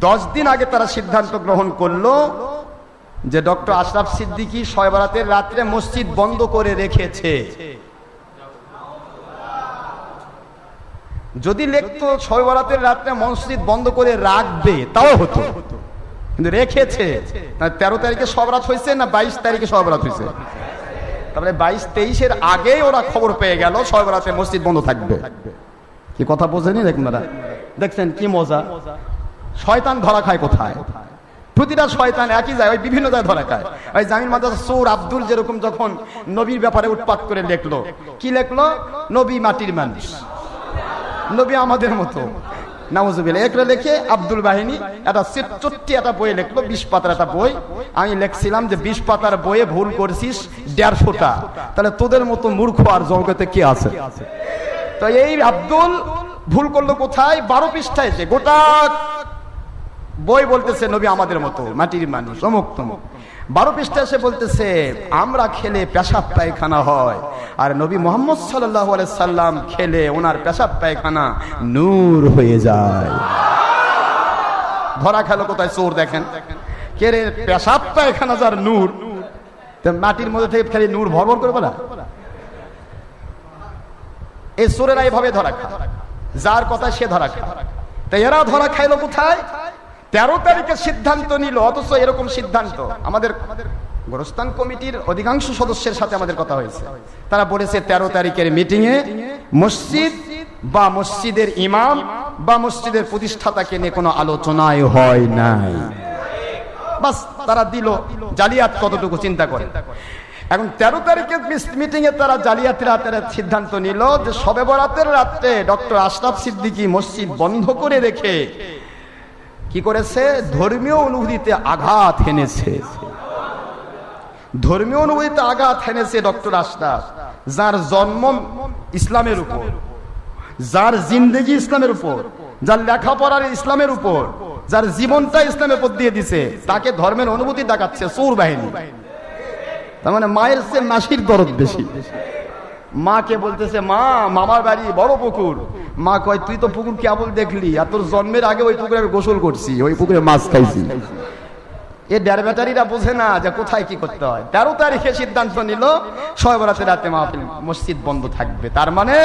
10 দিন আগে তারা সিদ্ধান্ত গ্রহণ করলো যে ডক্টর আশরাফ সিদ্দিকী শবে বরাতের রাত্রে মসজিদ বন্ধ করে রেখেছে। যদি লিখতো শবে বরাতের রাত্রে মসজিদ বন্ধ করে রাখবে তাও হতো, কিন্তু রেখেছে। 13 তারিখে শবে বরাত হয়েছে না 22 তারিখে শবে বরাত হয়েছে? তাহলে 22-23-এর আগেই ওরা খবর পেয়ে গেল শবে বরাতে মসজিদ বন্ধ থাকবে। কি কথা বোঝেনি? দেখছেন কি মজা? শয়তান ধরা খায় কোথায়? প্রতিটা শয়তান একই যায়, ওই বিভিন্ন জায়গায় ধরা খায়। ওই জামিল মাদ্রাসা সৌর আব্দুল যেরকম যখন নবীর ব্যাপারে উৎপাত করে লিখলো, কি লিখলো? নবী মাটির মানুষ, নবী আমাদের মতো, নাউজুবিল্লাহ। একটা লেখে আব্দুল বাহিনী একটা ছোট্ট একটা বই লিখলো, 20 পাতার একটা বই। আমি লিখছিলাম যে 20 পাতার বইয়ে ভুল করছিস 150টা, তাহলে তোদের মতো মূর্খ আর জগতে কে আছে? তো এই আব্দুল ভুল করলো কোথায়? 12 পৃষ্ঠায়, গোটা বই বলতেছে নবী আমাদের মতো মাটির মানুষ, অমুক তমুক। 12 পৃষ্ঠা এসে বলতেছে আমরা খেলে পেশাব পায়খানা হয়, আর নবী মুহাম্মদ সাল্লাল্লাহু আলাইহি সাল্লাম খেলে ওনার পেশাব পায়খানা নূর হয়ে যায়। ধরা খেলো কোথায়? চোর দেখেন, কে রে পেশাব পায়খানা যার নূর, মাটির মধ্যে থেকে খালি নূর ভরভর করে বলা। এই চোরেরা এইভাবে ধরা খায়, যার কথা সে ধরা খায়। তাই এরা ধরা খাইলো কোথায়? 13 তারিখে সিদ্ধান্ত নিল, অথচ এরকম সিদ্ধান্ত আমাদের গোরস্থান কমিটির অধিকাংশ সদস্যের সাথে আমাদের কথা হয়েছে। তারা বলেছে 13 তারিখের মিটিং এ মসজিদ বা মসজিদের ইমাম বা মসজিদের প্রতিষ্ঠাতাকে নিয়ে কোনো আলোচনাই হয় নাই। বাস তারা দিল, জালিয়াত কতটুকু চিন্তা করে। এখন 13 তারিখের মিটিং এ তারা জালিয়াতের সিদ্ধান্ত নিল যে শবে বরাতের রাতে ডক্টর আশরাফ সিদ্দিকী মসজিদ বন্ধ করে রেখে কি করেছে? ধর্মীয় অনুভূতিতে আঘাত হেনেছে। ধর্মীয় অনুভূতিতে আঘাত হেনেছে ডক্টর আশরাফ, যার জন্ম ইসলামের উপর, যার জিন্দেগি ইসলামের উপর, যার লেখাপড়ার ইসলামের উপর, যার জীবনটা ইসলামের উপর দিয়ে দিছে, তাকে ধর্মের অনুভূতি দেখাচ্ছে চোর বাহিনী। তার মানে মায়ের চেয়ে মাসির দরদ বেশি। মাকে বলতেছে মা মামার বাড়ি বড় পুকুর। মা কয় তুই তো পুকুর কেবল দেখলি, আর তোর জন্মের আগে ওই পুকুরে আমি গোসল করছি, ওই পুকুরে মাছ খাইছি। এ ডের ব্যাটারিরা বোঝে না যে কোথায় কি করতে হয়। 13 তারিখে সিদ্ধান্ত নিল শবে বরাতের রাতে মাহফিল মসজিদ বন্ধ থাকবে। তার মানে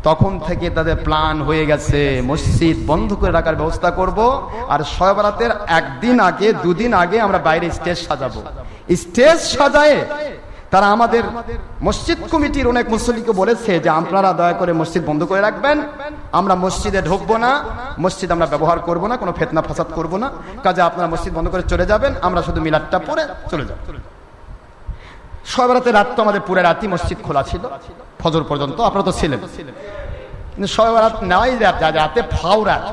তখন থেকে তাদের প্ল্যান হয়ে গেছে মসজিদ বন্ধ করে রাখার ব্যবস্থা করব, আর শবে বরাতের একদিন আগে 2 দিন আগে আমরা বাইরে স্টেজ সাজাবো। স্টেজ সাজায় তারা আমাদের মসজিদ কমিটির অনেক মুসল্লিকে বলেছে যে আপনারা দয়া করে মসজিদ বন্ধ করে রাখবেন, আমরা মসজিদে ঢুকবো না, মসজিদ আমরা ব্যবহার করব না, কোনো ফিতনা ফাসাদ করব না, কাজে আপনারা মসজিদ বন্ধ করে চলে যাবেন, আমরা শুধু মিলাদটা পড়ে চলে যাব। শবে বরাতের রাত তো আমাদের পুরো রাতই মসজিদ খোলা ছিল, ফজর পর্যন্ত। আপনারা তো ছিলেন, কিন্তু শবে বরাত নেওয়াই রাতে ফাওরাত,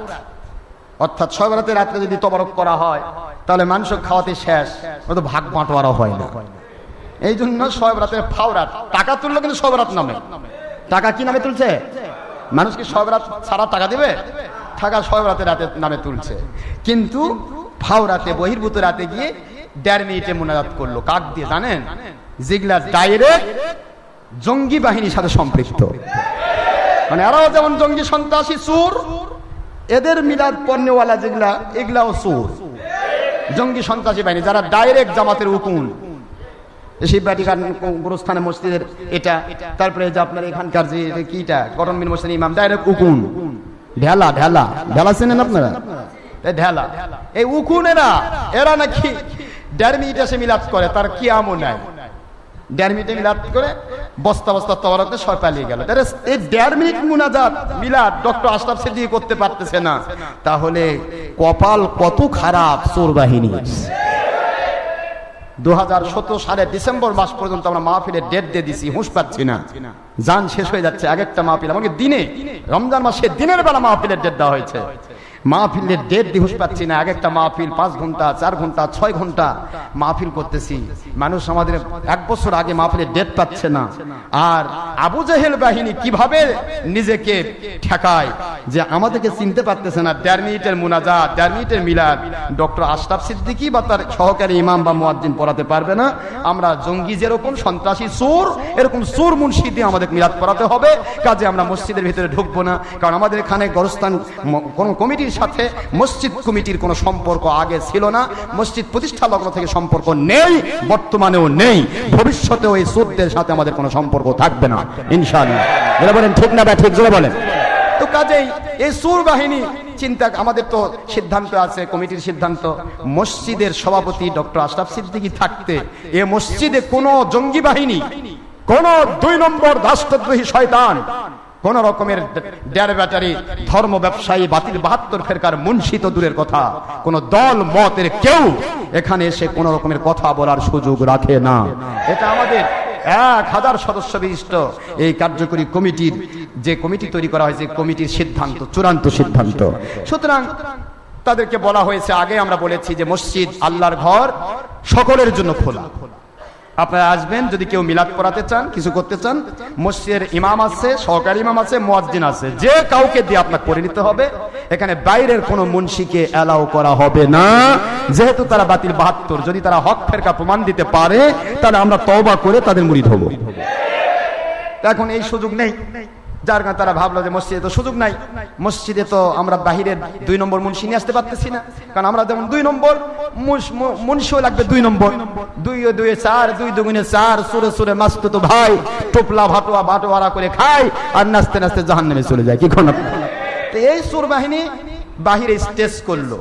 অর্থাৎ শবে বরাতের রাতে যদি তবারক করা হয় তাহলে মানুষ খাওয়াতে শেষ, তো ভাগ বাঁটোয়ারা হয় না। এই জন্য শবে বরাতের ফাওরাত। টাকা তুললো কিন্তু শবে বরাত নামে। টাকা কি নামে তুলছে? মানুষ কি শবে বরাত ছাড়া টাকা দিবে? টাকা শবে বরাতের রাতে নামে তুলছে। কিন্তু ফাওরাতে বহির্ভূত রাতে গিয়ে 1.5 মিনিটে মুনাজাত করলো। কাক দিয়ে জানেন? যেগুলা ডাইরেক্ট জঙ্গি বাহিনীর সাথে সম্পৃক্ত, মানে এরাও যেমন জঙ্গি সন্ত্রাসী চোর, এদের মিলাদ পণ্যওয়ালা যেগুলা এগুলাও চোর, জঙ্গি সন্ত্রাসী বাহিনী, যারা ডাইরেক্ট জামাতের উকুন। গোরস্থানে মসজিদের এটা, তারপরে যে আপনার এখানকার যে কিটা কটন মিল মসজিদ ইমাম ডাইরেক্ট উকুন, ঢেলা ঢেলা ঢেলা চেনেন আপনারা? ঢেলা এই উকুনেরা, এরা নাকি 1.5 মিনিট এসে মিলাদ করে, তার কি আমল নাই। 1.5 মিনিটে মিলাদ করে বস্তা বস্তা তওয়ারতে সব পালিয়ে গেল। এই 1.5 মিনিট মুনাজাত মিলাদ ডক্টর আশরাফ সিদ্দিকী করতে পারতেছে না, তাহলে কপাল কত খারাপ চোর বাহিনী। 2017 সালের ডিসেম্বর মাস পর্যন্ত আমরা মাহফিলের ডেট দিয়ে দিছি, হুঁশ পাচ্ছি না, জান শেষ হয়ে যাচ্ছে। এক একটা মাহফিল আমাকে দিনে, রমজান মাসে দিনের বেলা মাহফিলের ডেট দেওয়া হয়েছে, মাহফিলের ডেট দিয়ে হুঁশ পাচ্ছি না। এক একটা মাহফিল 5 ঘন্টা 4 ঘন্টা 6 ঘন্টা মাহফিল করতেছি, মানুষ আমাদের 1 বছর আগে মাহফিলের ডেট পাচ্ছে না। আর আবু জেহেল বাহিনী কিভাবে নিজেকে ঠেকায় যে আমাদেরকে চিনতে পারতেছে না। 1.5 মিনিটের মুনাজাত, 1.5 মিনিটের মিলাদ ডক্টর আশরাফ সিদ্দিকী বা তার সহকারী ইমাম বা মুয়াজ্জিন পড়াতে পারবে না। আমরা জঙ্গি যেরকম সন্ত্রাসী চোর, এরকম চোর মুন্সি দিয়ে আমাদের মিলাদ পড়াতে হবে। কাজে আমরা মসজিদের ভিতরে ঢুকবো না, কারণ আমাদের এখানে গোরস্থান কোন কমিটির সাথে মসজিদ কমিটির কোনো সম্পর্ক আগে ছিল না, মসজিদ প্রতিষ্ঠা লগ্ন থেকে সম্পর্ক নেই, বর্তমানেও নেই, ভবিষ্যতেও এই চোরদের সাথে আমাদের কোনো সম্পর্ক থাকবে না ইনশাআল্লাহ। যারা বলেন ঠিক না ঠিক জোরে বলেন। তো কাজেই এই চোর বাহিনী চিন্তা, আমাদের তো সিদ্ধান্ত আছে, কমিটির সিদ্ধান্ত, মসজিদের সভাপতি ডক্টর আশরাফ সিদ্দিকী থাকতে এ মসজিদে কোনো জঙ্গি বাহিনী, কোন 2 নম্বর রাষ্ট্রদ্রোহী শয়তান, কোন রকমের 1.5 ব্যাটারি ধর্ম ব্যবসায়ী বাতিল 72 ফেরকার মুন্সি তো দূরের কথা, কোন দল মতের কেউ এখানে এসে কোন রকমের কথা বলার সুযোগ রাখে না। এটা আমাদের 1000 সদস্য বিশিষ্ট এই কার্যকরী কমিটির, যে কমিটি তৈরি করা হয়েছে, কমিটির সিদ্ধান্ত, চূড়ান্ত সিদ্ধান্ত। সুতরাং তাদেরকে বলা হয়েছে, আগে আমরা বলেছি যে মসজিদ আল্লাহর ঘর, সকলের জন্য খোলা, আপনারা আসবেন, যদি কেউ মিলাদ পড়াতে চান, কিছু করতে চান, মসজিদের ইমাম আছে, সহকারী ইমাম আছে, মুয়াজ্জিন আছে, যে কাউকে দিয়ে আপনাকে করে নিতে হবে। এখানে বাইরের কোনো মুন্সিকে অ্যালাউ করা হবে না, যেহেতু তারা বাতিল 72। যদি তারা হক ফেরকা প্রমাণ দিতে পারে তাহলে আমরা তওবা করে তাদের মুরিদ হব। এখন এই সুযোগ নেই, যার কারণে তারা ভাবলো যে মসজিদে তো সুযোগ নাই, মসজিদে তো আমরা বাহিরের 2 নম্বর মুন্সি নিয়ে আসতে পারতেছি না, কারণ আমরা যেমন 2 নম্বর মুন্সিও লাগবে 2 নম্বর, 2 ও 2 4, 2 দুগুণে 4, সুরে সুরে মাস্ত তো ভাই টোপলা ভাটোয়া বাটোয়ারা করে খায় আর নাচতে নাচতে জাহান্নামে চলে যায়। কি কোন এই সুর বাহিনী বাহিরে স্টেজ করলো,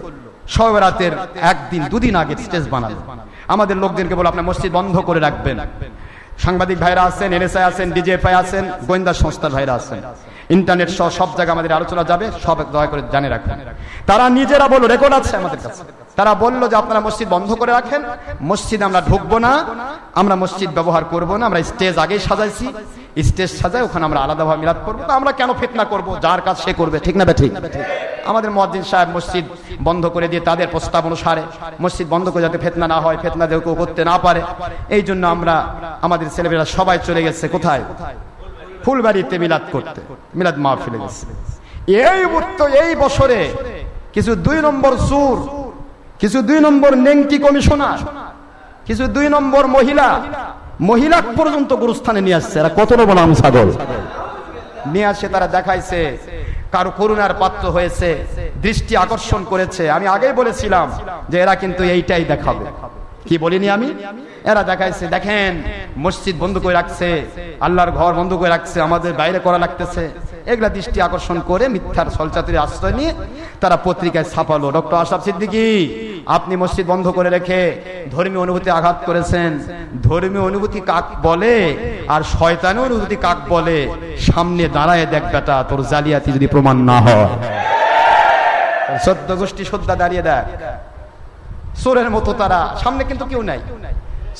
শবে রাতের 1 দিন 2 দিন আগে স্টেজ বানালো, আমাদের লোকদেরকে বলো আপনার মসজিদ বন্ধ করে রাখবেন। সাংবাদিক ভাইরা আছেন, এনএসআই আছেন, ডিজিএফআই আছেন, গোয়েন্দা সংস্থার ভাইরা আছেন, ইন্টারনেট সহ সব জায়গায় আমাদের আলোচনা যাবে, সব দয়া করে জানে রাখবেন। তারা নিজেরা বলল, রেকর্ড আছে আমাদের কাছে, তারা বললো যে আপনারা মসজিদ বন্ধ করে রাখেন, মসজিদ আমরা ঢুকবো না, আমরা মসজিদ ব্যবহার করব না, আমরা স্টেজ আগেই সাজাইছি, স্টেজ সাজাই ওখানে আমরা আলাদাভাবে মিলাদ করবো, তো আমরা কেন ফিতনা করব, যার কাজ সে করবে। ঠিক না ঠিক? আমাদের মুয়াজ্জিন সাহেব মসজিদ বন্ধ করে দিয়ে তাদের প্রস্তাব অনুসারে মসজিদ বন্ধ করে যাতে ফিতনা না হয়, ফিতনা কেউ করতে না পারে, এই জন্য আমরা আমাদের ছেলেমেয়েরা সবাই চলে গেছে কোথায়, ফুলবাড়িতে মিলাদ করতে, মিলাদ মাহফিলে গেছে। এই বছরে কিছু 2 নম্বর সুর, কিছু 2 নম্বর নেংটি কমিশনার, কিছু 2 নম্বর মহিলা পর্যন্ত গুরুস্থানে নিয়ে আসছে। এরা কত বড় ছাগল নিয়ে আসে, তারা দেখাইছে কারো করুণার পাত্র হয়েছে, দৃষ্টি আকর্ষণ করেছে। আমি আগেই বলেছিলাম যে এরা কিন্তু এইটাই দেখাবে, কি বলিনি আমি? এরা দেখাইছে, দেখেন মসজিদ বন্ধ করে রাখছে, আল্লাহর ঘর বন্ধ করে রাখছে, আমাদের বাইরে করা লাগতেছে, এগুলা দৃষ্টি আকর্ষণ করে মিথ্যার ছলচাতুরির আশ্রয় নিয়ে তারা পত্রিকায় ছাপালো। ডক্টর আশরাফ সিদ্দিকী, আপনি মসজিদ বন্ধ করে রেখে ধর্মীয় অনুভূতি আঘাত করেছেন। ধর্মীয় অনুভূতি কাক বলে আর শয়তানি অনুভূতি কাক বলে, সামনে দাঁড়ায় দেখ বেটা, তোর জালিয়াতি যদি প্রমাণ না হয়। 14 গোষ্ঠী শ্রদ্ধা দাঁড়িয়ে দেখ, চোরের মতো তারা, সামনে কিন্তু কেউ নাই,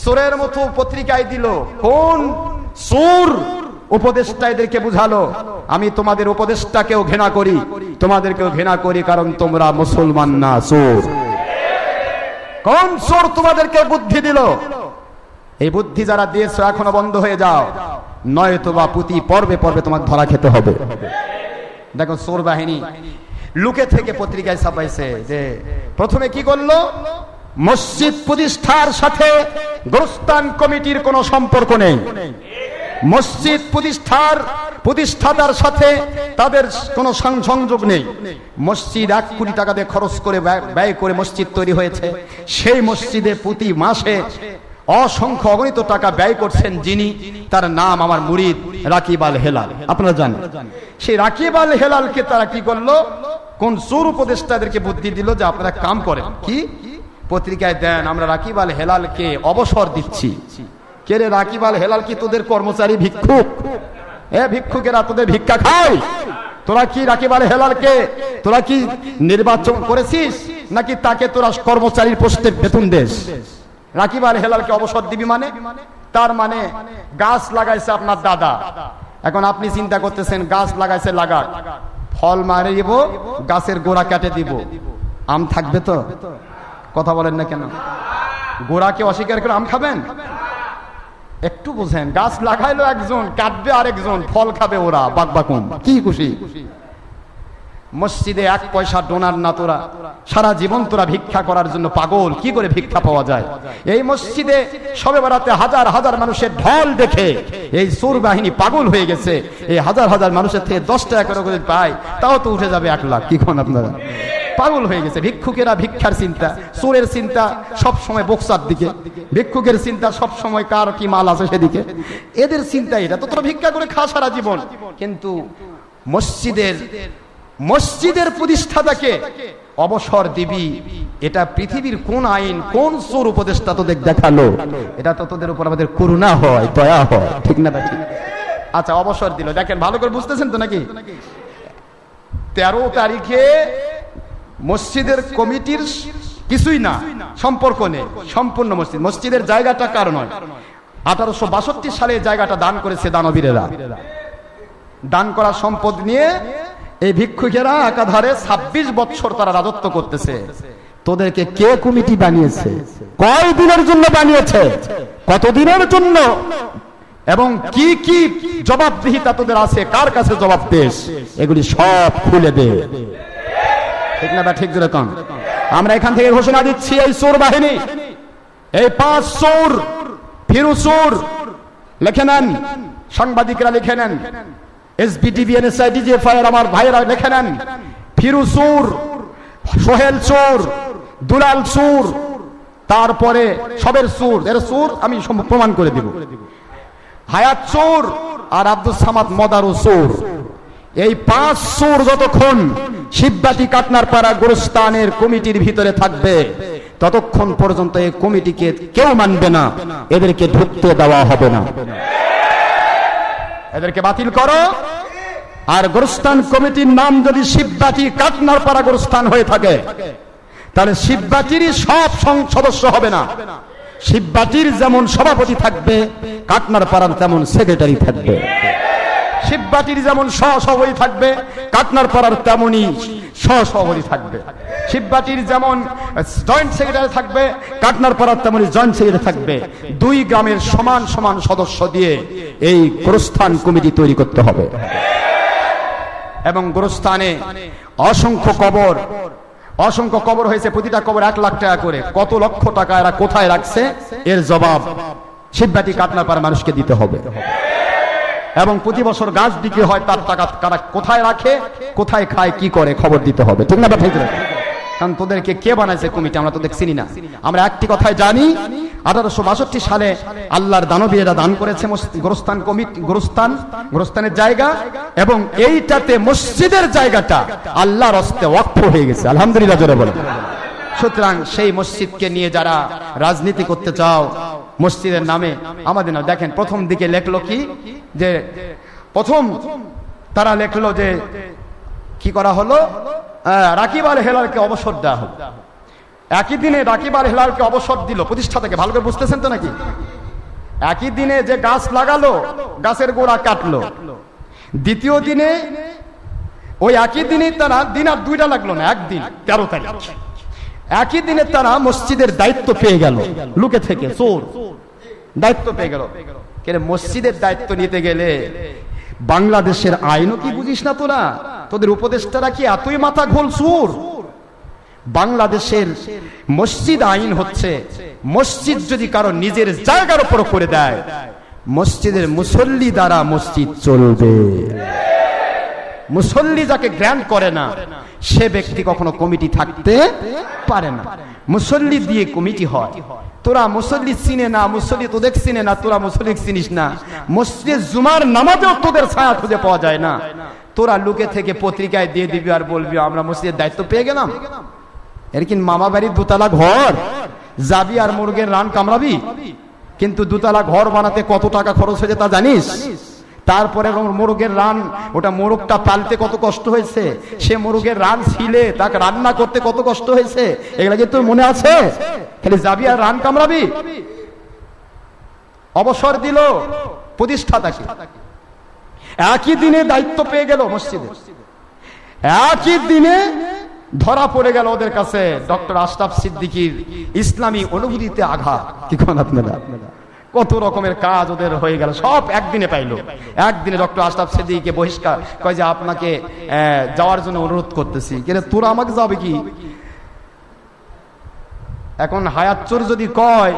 চোরের মতো পত্রিকায় দিল। কোন চোর উপদেষ্টা এদেরকে বুঝালো, আমি তোমাদের উপদেষ্টাকেও ঘৃণা করি, তোমাদেরকেও ঘৃণা করি, কারণ তোমরা মুসলমান না, চোর। কোন চোর তোমাদেরকে বুদ্ধি দিল? এই বুদ্ধি যারা দিয়েছ এখনো বন্ধ হয়ে যাও, নয়তোবা প্রতি পর্বে পর্বে তোমার ধরা খেতে হবে। দেখো চোর বাহিনী লুকে থেকে পত্রিকায় ছাপাইছে যে প্রথমে কি করলো, মসজিদ প্রতিষ্ঠার সাথে গোরস্থান কমিটির কোনো সম্পর্ক নেই, মসজিদ প্রতিষ্ঠাতার সাথে তাদের কোনো সংযোগ নেই। মসজিদ 1 কোটি টাকা দিয়ে খরচ করে ব্যয় করে মসজিদ তৈরি হয়েছে, সেই মসজিদে প্রতি মাসে অসংখ্য অগণিত টাকা ব্যয় করছেন যিনি, তার নাম আমার মুরিদ রাকিব আল হেলাল। আপনারা জানেন সেই রাকিব আল হেলালকে তারা কি করলো, কোন চোর উপদেষ্টাদেরকে বুদ্ধি দিল যে আপনারা কাম করেন, কি পত্রিকায় দেন, আমরা রাকিব আল হেলালকে অবসর দিচ্ছি। কে রে রাকিব আল হেলাল? কি তোদের কর্মচারী ভিক্ষুক? ভিক্ষুকেরা তোদের ভিক্ষা খায়? তোরা কি রাকিব আল হেলালকে তোরা কি নির্বাচন করেছিস, নাকি তাকে তোরা কর্মচারীর পোস্টে বেতন দেশ? রাকিব আল হেলালকে অবসর দিবি মানে? তার মানে গাছ লাগাইছে আপনার দাদা, এখন আপনি চিন্তা করতেছেন গাছ লাগাইছে লাগাক, ফল মারে দিব, গাছের গোড়া কেটে দিব, আম থাকবে তো? কথা বলেন না কেন? গোড়াকে অস্বীকার করে আম খাবেন? একটু বুঝেন, গাছ লাগাইলো একজন, কাটবে আরেকজন, ফল খাবে ওরা, বাকবাকুম, কি খুশি। মসজিদে 1 পয়সা ডোনার না তোরা, সারা জীবন তোরা ভিক্ষা করার জন্য পাগল, কি করে ভিক্ষা পাওয়া যায়? এই মসজিদে শবে বরাতে হাজার হাজার মানুষের ঢল দেখে এই চোর বাহিনী পাগল হয়ে গেছে। এই হাজার হাজার মানুষের থেকে 10 টাকা করে পায়, তাও তো উঠে যাবে 1 লাখ। কি কোন আপনারা? পাগল হয়ে গেছে। ভিক্ষুকেরা ভিক্ষার চিন্তা, চোরের চিন্তা সব সময় বক্সার দিকে, ভিক্ষুকের চিন্তা সব সময় কার কি মাল আছে সেদিকে, এদের চিন্তা এটা তো তোরা ভিক্ষা করে খা সারা জীবন। কিন্তু মসজিদের প্রতিষ্ঠাতাকে অবসর দিবি, এটা পৃথিবীর কোন আইন, কোন চোর উপদেষ্টা তোদের দেখালো? এটা তো তোদের উপর আমাদের করুণা হয়, দয়া হয়, ঠিক না? ঠিক। আচ্ছা, অবসর দিল, দেখেন ভালো করে বুঝতেছেন তো নাকি? 13 তারিখে মসজিদের কমিটির কিছুই না, সম্পর্ক নেই, সম্পূর্ণ মসজিদের জায়গাটা কার নয়। 1862 সালে জায়গাটা দান করেছে দানবীরেরা। দান করা সম্পদ নিয়ে এই ভিক্ষুকেরা একাধারে 26 বছর তারা রাজত্ব করতেছে। তোদেরকে কে কমিটি বানিয়েছে? কয় দিনের জন্য বানিয়েছে? কতদিনের জন্য এবং কি কি জবাবদিহিতা তোদের আছে, কার কাছে জবাব দেশ, এগুলি সব খুলে দে। ঠিক না? ঠিক যেরকম আমরা এখান থেকে ঘোষণা দিচ্ছি, এই চোর বাহিনী, এই 5 চোর, ফিরু চোর, লিখে নেন, সাংবাদিকরা লিখে নেন, এসবিটিভি, এনএসআই, ডিজিএফআই আমার ভাইয়েরা লিখে নেন, ফিরু চোর, সোহেল চোর, দুলাল চোর, তারপরে সবের চোর, এর চোর আমি প্রমাণ করে দিব, হায়াত চোর আর আব্দুল সামাদ মদারু চোর। এই 5 চোর যতক্ষণ শিববাটি কাটনার পাড়া গোরস্তানের কমিটির ভিতরে থাকবে ততক্ষণ পর্যন্ত এই কমিটিকে কেউ মানবে না, এদেরকে ঢুকতে দেওয়া হবে না। এদেরকে বাতিল করো। আর গোরস্তান কমিটির নাম যদি শিববাটি কাটনার পাড়া গোরস্তান হয়ে থাকে তাহলে শিববাটিরই সব সদস্য হবে না। শিববাটির যেমন সভাপতি থাকবে, কাটনার পাড়ার তেমন সেক্রেটারি থাকবে। শিববাটির যেমন সহসভাপতি থাকবে, কাটনার পাড়ার তেমনই সহসভাপতি থাকবে। শিববাটির যেমন জয়েন্ট সেক্রেটারি থাকবে, কাটনার পাড়ার তেমনই জয়েন্ট সেক্রেটারি থাকবে। 2 গ্রামের সমান সমান সদস্য দিয়ে এই গোরস্থান কমিটি তৈরি করতে হবে। এবং গোরস্থানে অসংখ্য কবর হয়েছে, প্রতিটা কবর 1 লাখ টাকা করে। কত লক্ষ টাকা এরা কোথায় রাখছে এর জবাব শিববাটি কাটনার পাড়ার মানুষকে দিতে হবে। এবং প্রতি বছর গাছ বিক্রি হয়, তার টাকা কারা কোথায় রাখে, কোথায় খায়, কি করে, খবর দিতে হবে। ঠিক না? ঠিক না? কারণ তোদেরকে কে বানাইছে কমিটি আমরা তোদের চিনি না। আমরা একটি কথাই জানি, 1862 সালে আল্লাহর দানবীরা দান করেছে গোরস্থান কমিটি, গোরস্থানের জায়গা, এবং এইটাতে মসজিদের জায়গাটা আল্লাহর হস্তে ওয়াকফ হয়ে গেছে। আলহামদুলিল্লাহ জোরে বলেন। সুতরাং সেই মসজিদকে নিয়ে যারা রাজনীতি করতে চাও মসজিদের নামে, আমাদের না, দেখেন প্রথম দিকে লেখলো কি, যে প্রথম তারা লেখলো যে কি করা হলো, রাকিব আল হেলালকে অবসর দেওয়া হলো। একই দিনে রাকিব আল হেলালকে অবসর দিল প্রতিষ্ঠা থেকে। ভালো করে বুঝতেছেন তো নাকি? একই দিনে যে গাছ লাগালো, গাছের গোড়া কাটলো। দ্বিতীয় দিনে ওই একই দিনে তারা, দিন আর 2টা লাগলো না, একদিন 13 তারিখ, একই দিনে তারা মসজিদের দায়িত্ব পেয়ে গেল। লুকে থেকে চোর দায়িত্ব পেয়ে গেল। মসজিদের দায়িত্ব নিতে গেলে বাংলাদেশের আইনও কি বুঝিস না তোরা? তোদের উপদেষ্টারা কি এতই মাথা ঘোল চোর? বাংলাদেশের মসজিদ আইন হচ্ছে, মসজিদ যদি কারো নিজের জায়গার উপর করে দেয়, মসজিদের মুসল্লি দ্বারা মসজিদ চলবে। মুসল্লি যাকে গ্র্যান্ট করে না সে ব্যক্তি কখনো কমিটি থাকতে পারে না। মুসল্লি দিয়ে কমিটি হয়। তোরা মুসল্লি চিনে না, মুসল্লি তোদের চিনে না, তোরা মুসল্লি চিনিস না। মসজিদে জুমার নামাজেও তোদের ছায়া খুঁজে পাওয়া যায় না। তোরা লুকে থেকে পত্রিকায় দিয়ে দিবি আর বলবি আমরা মসজিদের দায়িত্ব পেয়ে গেলাম। এর কি মামা বাড়ির 2 তলা ঘর যাবি আর মুরগের রান কামড়াবি? কিন্তু 2 তলা ঘর বানাতে কত টাকা খরচ হয়েছে তা জানিস? তারপরে মোরগের রান, ওটা মোরগটা পালতে কত কষ্ট হয়েছে, সে মোরগের রান ছিলে তাকে রান্না করতে কত কষ্ট হয়েছে, এগুলা কি তোর মনে আছে? খালি যাবি আর রান কামড়াবি? অবসর দিল প্রতিষ্ঠাতাকে, একই দিনে দায়িত্ব পেয়ে গেল মসজিদে। একই দিনে ধরা পড়ে গেল ওদের কাছে ডক্টর আশরাফ সিদ্দিকীর ইসলামী অনুভূতিতে আঘাত। কি কোন আপনারা? কত রকমের কাজ ওদের হয়ে গেল, সব একদিনে পাইলো। একদিনে ডক্টর আশরাফ সিদ্দিকীকে বহিষ্কার, কয় যে আপনাকে যাওয়ার জন্য অনুরোধ করতেছি। কিন্তু তোরা আমাকে যাবে কি? এখন হায়াত চোর যদি কয়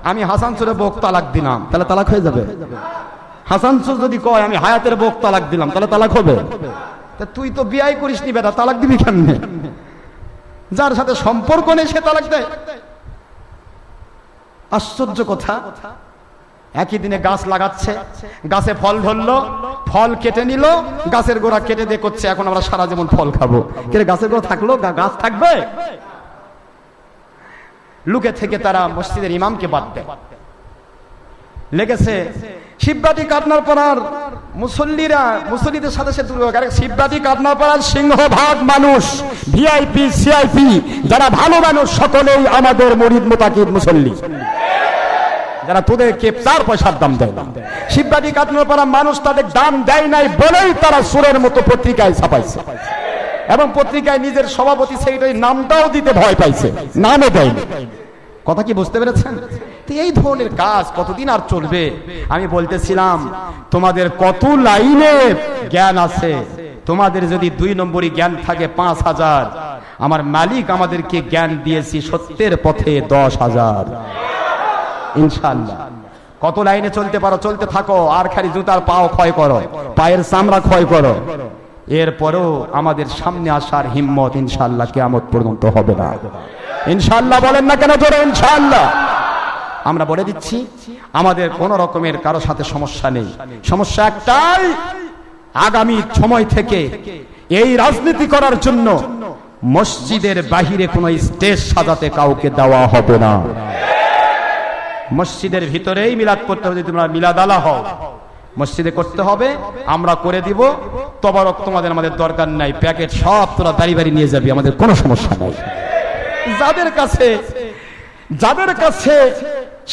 আমি হাসান চোরের বউক তালাক দিলাম, তাহলে তালাক হয়ে যাবে। হাসান চোর যদি কয় আমি হায়াতের বউক তালাক দিলাম, তাহলে তালাক হবে। তা তুই তো বিয়ে করিস নি বেটা, তালাক দিবি কেমনে? যার সাথে সম্পর্ক নেই সে তালাক দেয়। আশ্চর্য কথা। একই দিনে গাছ লাগাচ্ছে, গাছে ফল ধরলো, ফল কেটে নিল, গাছের গোড়া কেটে দিয়ে করছে এখন আমরা সারা জীবন ফল খাবো। কিন্তু গাছের গোড়া থাকলো, গাছ থাকবে? লুকে থেকে তারা মসজিদের ইমামকে বাদ দেয়। লেগেছে শিববাটি কাটনার পাড়ার মুসল্লিদের সাথে সে দুর্যোগ। শিববাটি কাটনার পাড়ার সিংহভাগ মানুষ ভিআইপি সিআইপি যারা ভালো মানুষ সকলেই আমাদের মুরিদ মুতাকিদ মুসল্লি, যারা তোদেরকে 4 পয়সার দাম দেয় না। শিববাটি কাটনার পাড়ার মানুষ তাদের দাম দেয় নাই বলেই তারা সুরের মতো পত্রিকায় ছাপাইছে, এবং পত্রিকায় নিজের সভাপতি সেক্রেটারি নামটাও দিতে ভয় পাইছে, নামও দেয়নি। কথা কি বুঝতে পেরেছেন? তো এই ধরনের কাজ কতদিন আর চলবে? আমি বলতেছিলাম তোমাদের কত লাইনে জ্ঞান আছে, তোমাদের যদি 2 নম্বরই জ্ঞান থাকে 5000, আমার মালিক আমাদেরকে জ্ঞান দিয়েছি সত্যের পথে 10,000 ইনশাআল্লাহ। কত লাইনে চলতে পারো চলতে থাকো, আর খালি জুতার পাও ক্ষয় করো, পায়ের চামড়া ক্ষয় করো, এরপরেও আমাদের সামনে আসার হিম্মত ইনশাআল্লাহ কিয়ামত পর্যন্ত হবে না। ইনশাআল্লাহ বলেন না কেন জোরে? ইনশাআল্লাহ। আমরা বলে দিচ্ছি আমাদের কোন রকমের কারো সাথে সমস্যা নেই, সমস্যা একটাই, আগামী সময় থেকে এই রাজনীতি করার জন্য মসজিদের বাহিরে কোন স্টেজ সাজাতে কাউকে দেওয়া হবে না। মসজিদের ভিতরেই মিলাদ করতে হবে। তোমরা মিলাদ আলা হও, মসজিদে করতে হবে, আমরা করে দিব। তবারক তোমাদের আমাদের দরকার নাই, প্যাকেট সব তোরা দাঁড়ি বাড়ি নিয়ে যাবি, আমাদের কোনো সমস্যা নাই। যাদের কাছে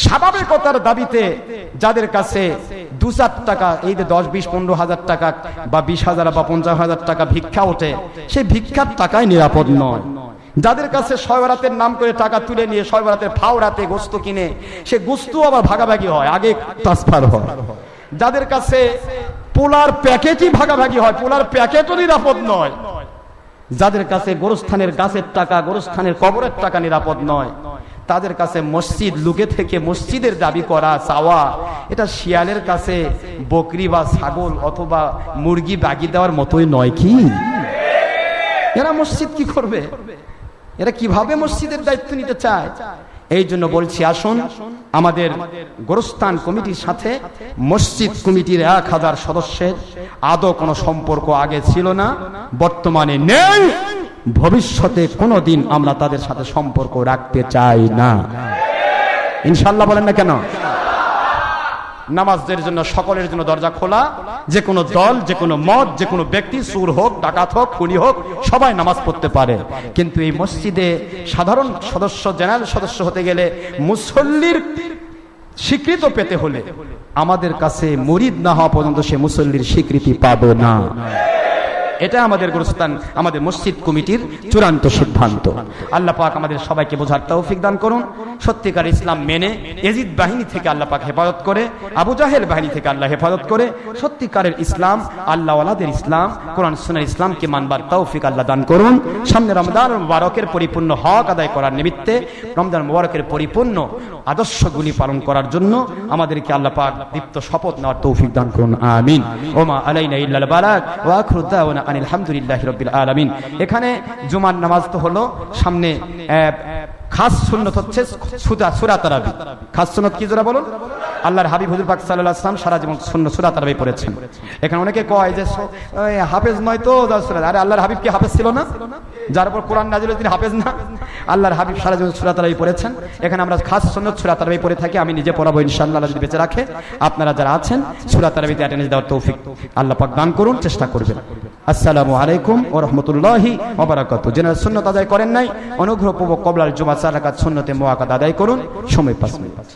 স্বাভাবিকতার দাবিতে, যাদের কাছে 2-4 টাকা, এই যে 10, 20, 15 হাজার টাকা বা 20,000 বা 50,000 টাকা ভিক্ষা ওঠে, সেই ভিক্ষার টাকায় নিরাপদ নয়। যাদের কাছে শয়বরাতের নাম করে টাকা তুলে নিয়ে শয়বরাতের ফাওরাতে গোস্ত কিনে, সে গোস্ত আবার ভাগাভাগি হয়, আগে ট্রান্সফার হয়। যাদের কাছে পোলার প্যাকেটই ভাগাভাগি হয়, পোলার প্যাকেটও নিরাপদ নয়। যাদের কাছে গোরস্থানের গাছের টাকা, গোরস্থানের কবরের টাকা নিরাপদ নয়, তাদের কাছে মসজিদ লুকে থেকে মসজিদের দাবি করা, চাওয়া, এটা শিয়ালের কাছে বকরি বা ছাগল অথবা মুরগি বাগি দেওয়ার মতোই নয় কি? এরা মসজিদ কি করবে? এরা কিভাবে মসজিদের দায়িত্ব নিতে চায়? এই জন্য বলছি, আসুন আমাদের গোরস্থান কমিটির সাথে মসজিদ কমিটির 1000 সদস্যের আদৌ কোনো সম্পর্ক আগে ছিল না, বর্তমানে নেই, ভবিষ্যতে কোনোদিন আমরা তাদের সাথে সম্পর্ক রাখতে চাই না। ইনশাআল্লাহ বলেন না কেন? নামাজের জন্য সকলের জন্য দরজা খোলা, যে কোনো দল, যে কোনো মত, যে কোনো ব্যক্তি, চোর হোক, ডাকাত হোক, খুনি হোক, সবাই নামাজ পড়তে পারে। কিন্তু এই মসজিদে সাধারণ সদস্য, জেনারেল সদস্য হতে গেলে, মুসল্লির স্বীকৃত পেতে হলে আমাদের কাছে মুরিদ না হওয়া পর্যন্ত সে মুসল্লির স্বীকৃতি পাবে না। এটা আমাদের গোরস্থান, আমাদের মসজিদ কমিটির চূড়ান্ত সিদ্ধান্ত। আল্লাহ পাক আমাদের সবাইকে বোঝার তৌফিক দান করুন। সত্যিকার ইসলাম মেনে এজিদ বাহিনী থেকে আল্লাহ পাক হেফাজত করে, আবু জাহেল বাহিনী থেকে আল্লাহ হেফাজত করে, সত্যিকারের ইসলাম, আল্লাহ ওয়ালাদের ইসলাম, কোরআন সুন্নাহর ইসলামকে মানবার তৌফিক আল্লাহ দান করুন। সামনে রমজান মুবারকের পরিপূর্ণ হক আদায় করার নিমিত্তে, রমজান মুবারকের পরিপূর্ণ আদর্শগুলি পালন করার জন্য আমাদেরকে আল্লাহ পাক দীপ্ত শপথ নেওয়ার তৌফিক দান করুন। আমিন। ওমা আলাইনা ইল্লাল বালাগ ওয়া আখিরু দাওয়ানা আলহামদুলিল্লাহি রাব্বিল আলামিন। এখানে জুমার নামাজ তো হলো, সামনে খাস সুন্নত হচ্ছে সূরা তারাবি। খাস সুন্নত কি জোরা বলুন? আল্লাহর হাবিব হুজুর পাক সাল্লাল্লাহু আলাইহি ওয়াসাল্লাম সারা জীবন সূরা তারাবি পড়েছেন। এখানে অনেকে কয় যে হাফেজ নয় তো, আরে আল্লাহর হাবিব কি হাফেজ ছিল না? যার উপর কোরআন নাযিল হয়েছে তিনি হাফেজ না? আল্লাহর হাবিব সারা জীবন সূরা তারাবি পড়েছেন। এখানে আমরা খাস সুন্নত সূরা তারাবি পড়ে থাকি। আমি নিজে পড়াবো ইনশাআল্লাহ, যদি বেঁচে রাখে। আপনারা যারা আছেন সূরা তারাবিতে অ্যাটেন্ডেন্স দেওয়ার তৌফিক আল্লাহ পাক দান করুন, চেষ্টা করবেন। আসসালামু আলাইকুম ওয়া রাহমাতুল্লাহি ওয়া বারাকাতুহু। যারা সুন্নাত আদায় করেন নাই, অনুগ্রহপূর্বক ক্বাবলাল জুমআহ 4 রাকাত সুন্নতে মুআক্কাদা আদায় করুন। সময় 5 মিনিট।